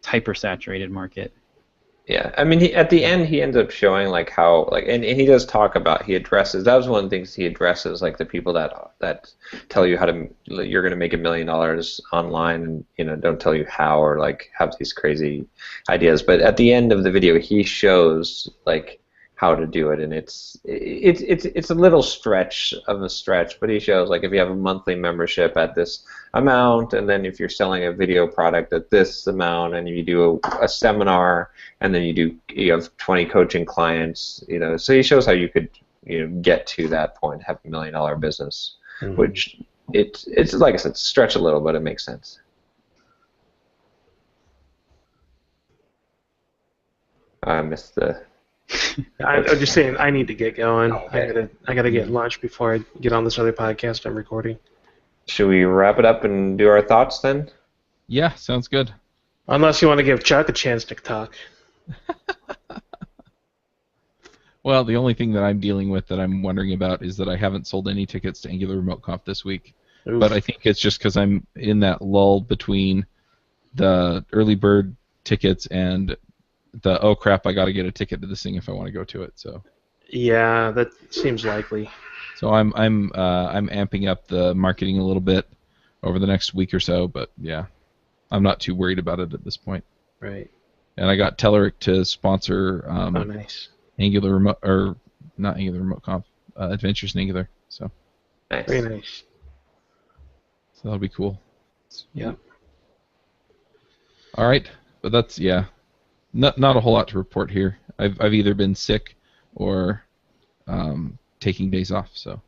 a hyper-saturated market. Yeah, I mean, at the end, he ends up showing like how, like, and he does talk about, he addresses, that was one of the things he addresses, like the people that tell you you're going to make $1 million online, and don't tell you how, or like have these crazy ideas. But at the end of the video, he shows like how to do it, and it's a little stretch of a stretch, but he shows like if you have a monthly membership at this amount, and then if you're selling a video product at this amount, and you do a seminar, and then you have 20 coaching clients, so he shows how you could get to that point, have $1 million business, which it's like I said, stretch a little, but it makes sense. I missed the. I'm just saying I need to get going. Okay. I gotta get lunch before I get on this other podcast I'm recording. Should we wrap it up and do our thoughts then? Yeah, sounds good. Unless you want to give Chuck a chance to talk. Well, the only thing that I'm dealing with that I'm wondering about is that I haven't sold any tickets to Angular Remote Conf this week. Oof. But I think it's just because I'm in that lull between the early bird tickets and the oh crap, I got to get a ticket to this thing if I want to go to it. So Yeah, that seems likely. so I'm amping up the marketing a little bit over the next week or so. But yeah, I'm not too worried about it at this point. Right. And I got Telerik to sponsor Oh, nice. Angular Remote, or not Angular Remote Conf, Adventures in Angular. So Nice. Very nice. that'll be cool. Yeah. All right, but that's not a whole lot to report here. I've either been sick or taking days off. So,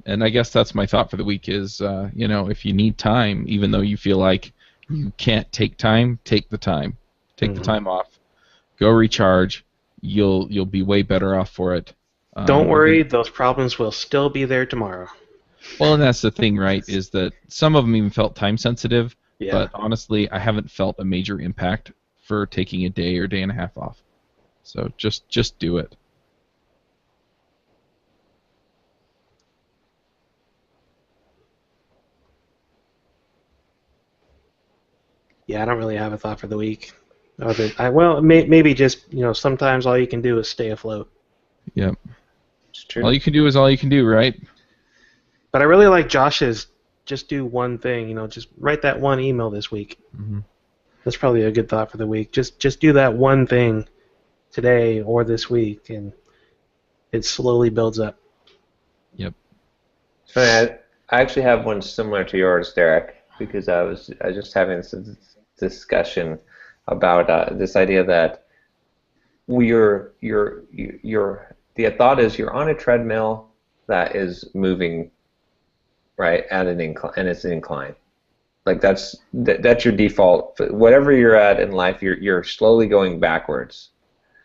and I guess that's my thought for the week is if you need time, even though you feel like you can't take time, take the time. Take the time off. Go recharge. You'll be way better off for it. Don't worry, those problems will still be there tomorrow. Well, and that's the thing, right? Is that some of them even felt time sensitive. Yeah. But honestly, I haven't felt a major impact for taking a day or day and a half off. So just do it. Yeah, I don't really have a thought for the week. Maybe just sometimes all you can do is stay afloat. Yep. It's true. All you can do is all you can do, right? But I really like Josh's just do one thing. Just write that one email this week. Mm-hmm. That's probably a good thought for the week. Just do that one thing today or this week, and it slowly builds up. Yep. It's funny, I actually have one similar to yours, Derek, because I was just having this discussion about this idea that the thought is you're on a treadmill that is moving right at an incline, and it's an incline. Like that's your default. Whatever you're at in life, you're slowly going backwards.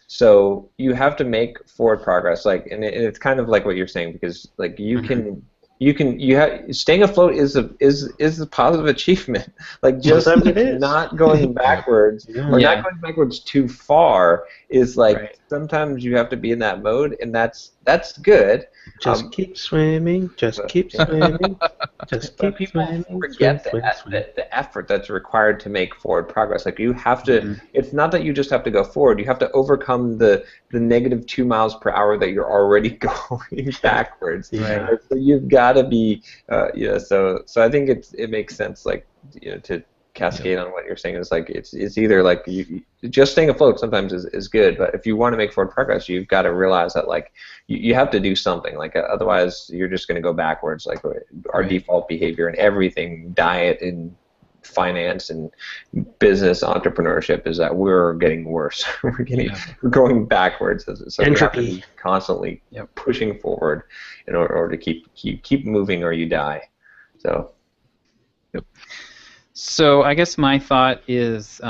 So you have to make forward progress. And it's kind of like what you're saying, because like staying afloat is a positive achievement. Like just not going backwards or not going backwards too far is like Right. Sometimes you have to be in that mode, and that's good. Just keep swimming. Just keep swimming. Just But keep people swimming. forget swim, the effort that's required to make forward progress. Like you have to. It's not that you just have to go forward. You have to overcome the negative 2 miles per hour that you're already going backwards. Right. So you've got to be. So I think it makes sense. Like to cascade on what you're saying is like it's either like you just staying afloat sometimes is good, but if you want to make forward progress, you've got to realize that like you have to do something. Like otherwise you're just going to go backwards. Like our default behavior in everything, diet and finance and business entrepreneurship, is that we're getting worse. we're going backwards. So we have to be constantly pushing forward in order to keep moving, or you die. So. Yep. So I guess my thought is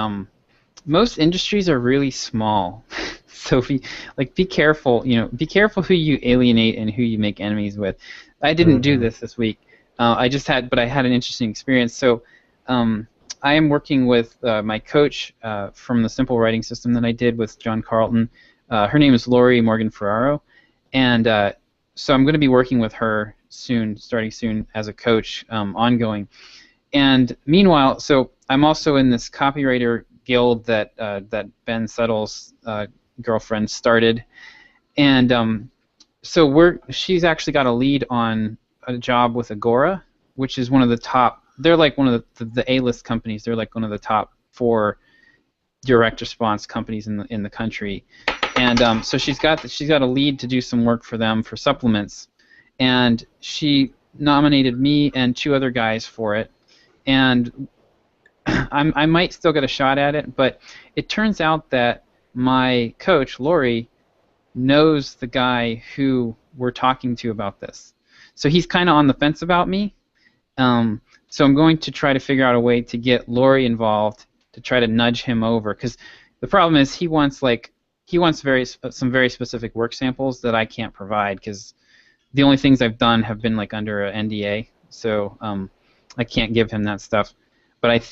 most industries are really small. So be careful. Be careful who you alienate and who you make enemies with. I didn't do this week. I had an interesting experience. So I am working with my coach from the Simple Writing System that I did with John Carlton. Her name is Lori Morgan Ferraro, and so I'm going to be working with her starting soon as a coach, ongoing. And meanwhile, so I'm also in this copywriter guild that Ben Settle's girlfriend started, and so she's actually got a lead on a job with Agora, which is one of the top. They're like one of the A-list companies. They're like one of the top 4 direct response companies in the country, and so she's got a lead to do some work for them for supplements, and she nominated me and 2 other guys for it, and I might still get a shot at it, but it turns out that my coach Lori knows the guy who we're talking to about this, so he's kind of on the fence about me. So I'm going to try to figure out a way to get Lori involved to try to nudge him over, because the problem is he wants some very specific work samples that I can't provide, because the only things I've done have been like under an NDA, so I can't give him that stuff. But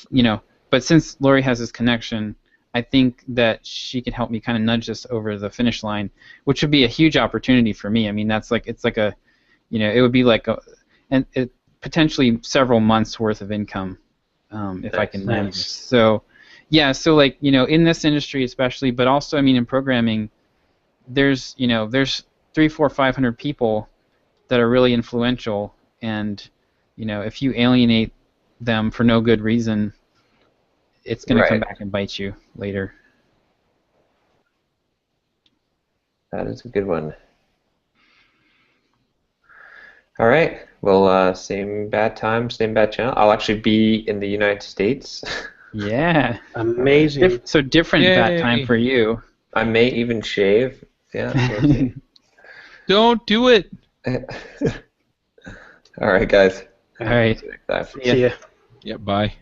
but since Lori has this connection, I think that she could help me kind of nudge this over the finish line, which would be a huge opportunity for me. I mean, it's like a, it would be like potentially several months worth of income if I can manage this. So yeah, so like in this industry especially, but also I mean in programming, there's 300, 400, 500 people that are really influential, and if you alienate them for no good reason, it's going to come back and bite you later. That is a good one. All right. Well, same bad time, same bad channel. I'll actually be in the United States. Yeah. Amazing. So different bad time for you. I may even shave. Yeah. So we'll see. Don't do it. All right, guys. All right. See you next time. See ya. Yeah, bye.